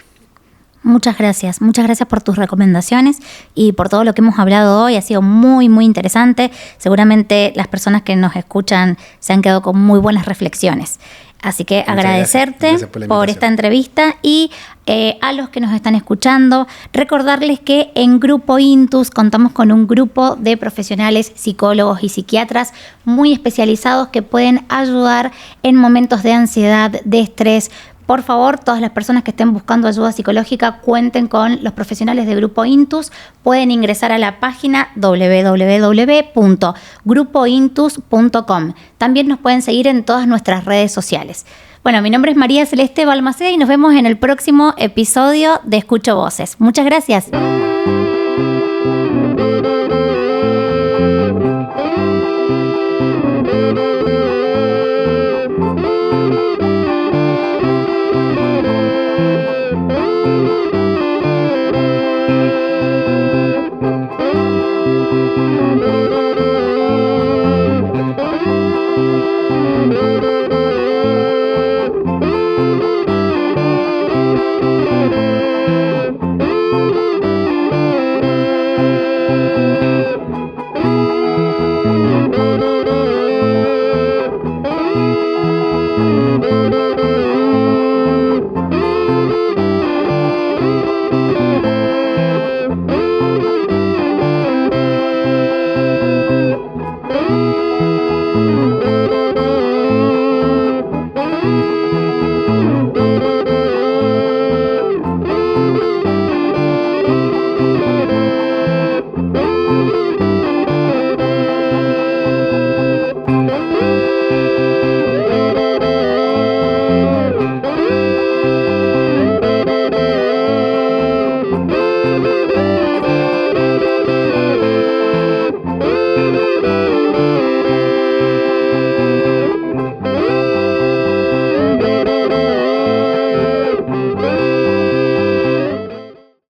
Muchas gracias por tus recomendaciones y por todo lo que hemos hablado hoy. Ha sido muy, muy interesante. Seguramente las personas que nos escuchan se han quedado con muy buenas reflexiones. Así que Muchas agradecerte gracias por esta entrevista y a los que nos están escuchando, recordarles que en Grupo Intus contamos con un grupo de profesionales, psicólogos y psiquiatras muy especializados que pueden ayudar en momentos de ansiedad, de estrés. Por favor, todas las personas que estén buscando ayuda psicológica cuenten con los profesionales de Grupo Intus. Pueden ingresar a la página www.grupointus.com. También nos pueden seguir en todas nuestras redes sociales. Bueno, mi nombre es María Celeste Balmaceda y nos vemos en el próximo episodio de Escucho Voces. Muchas gracias.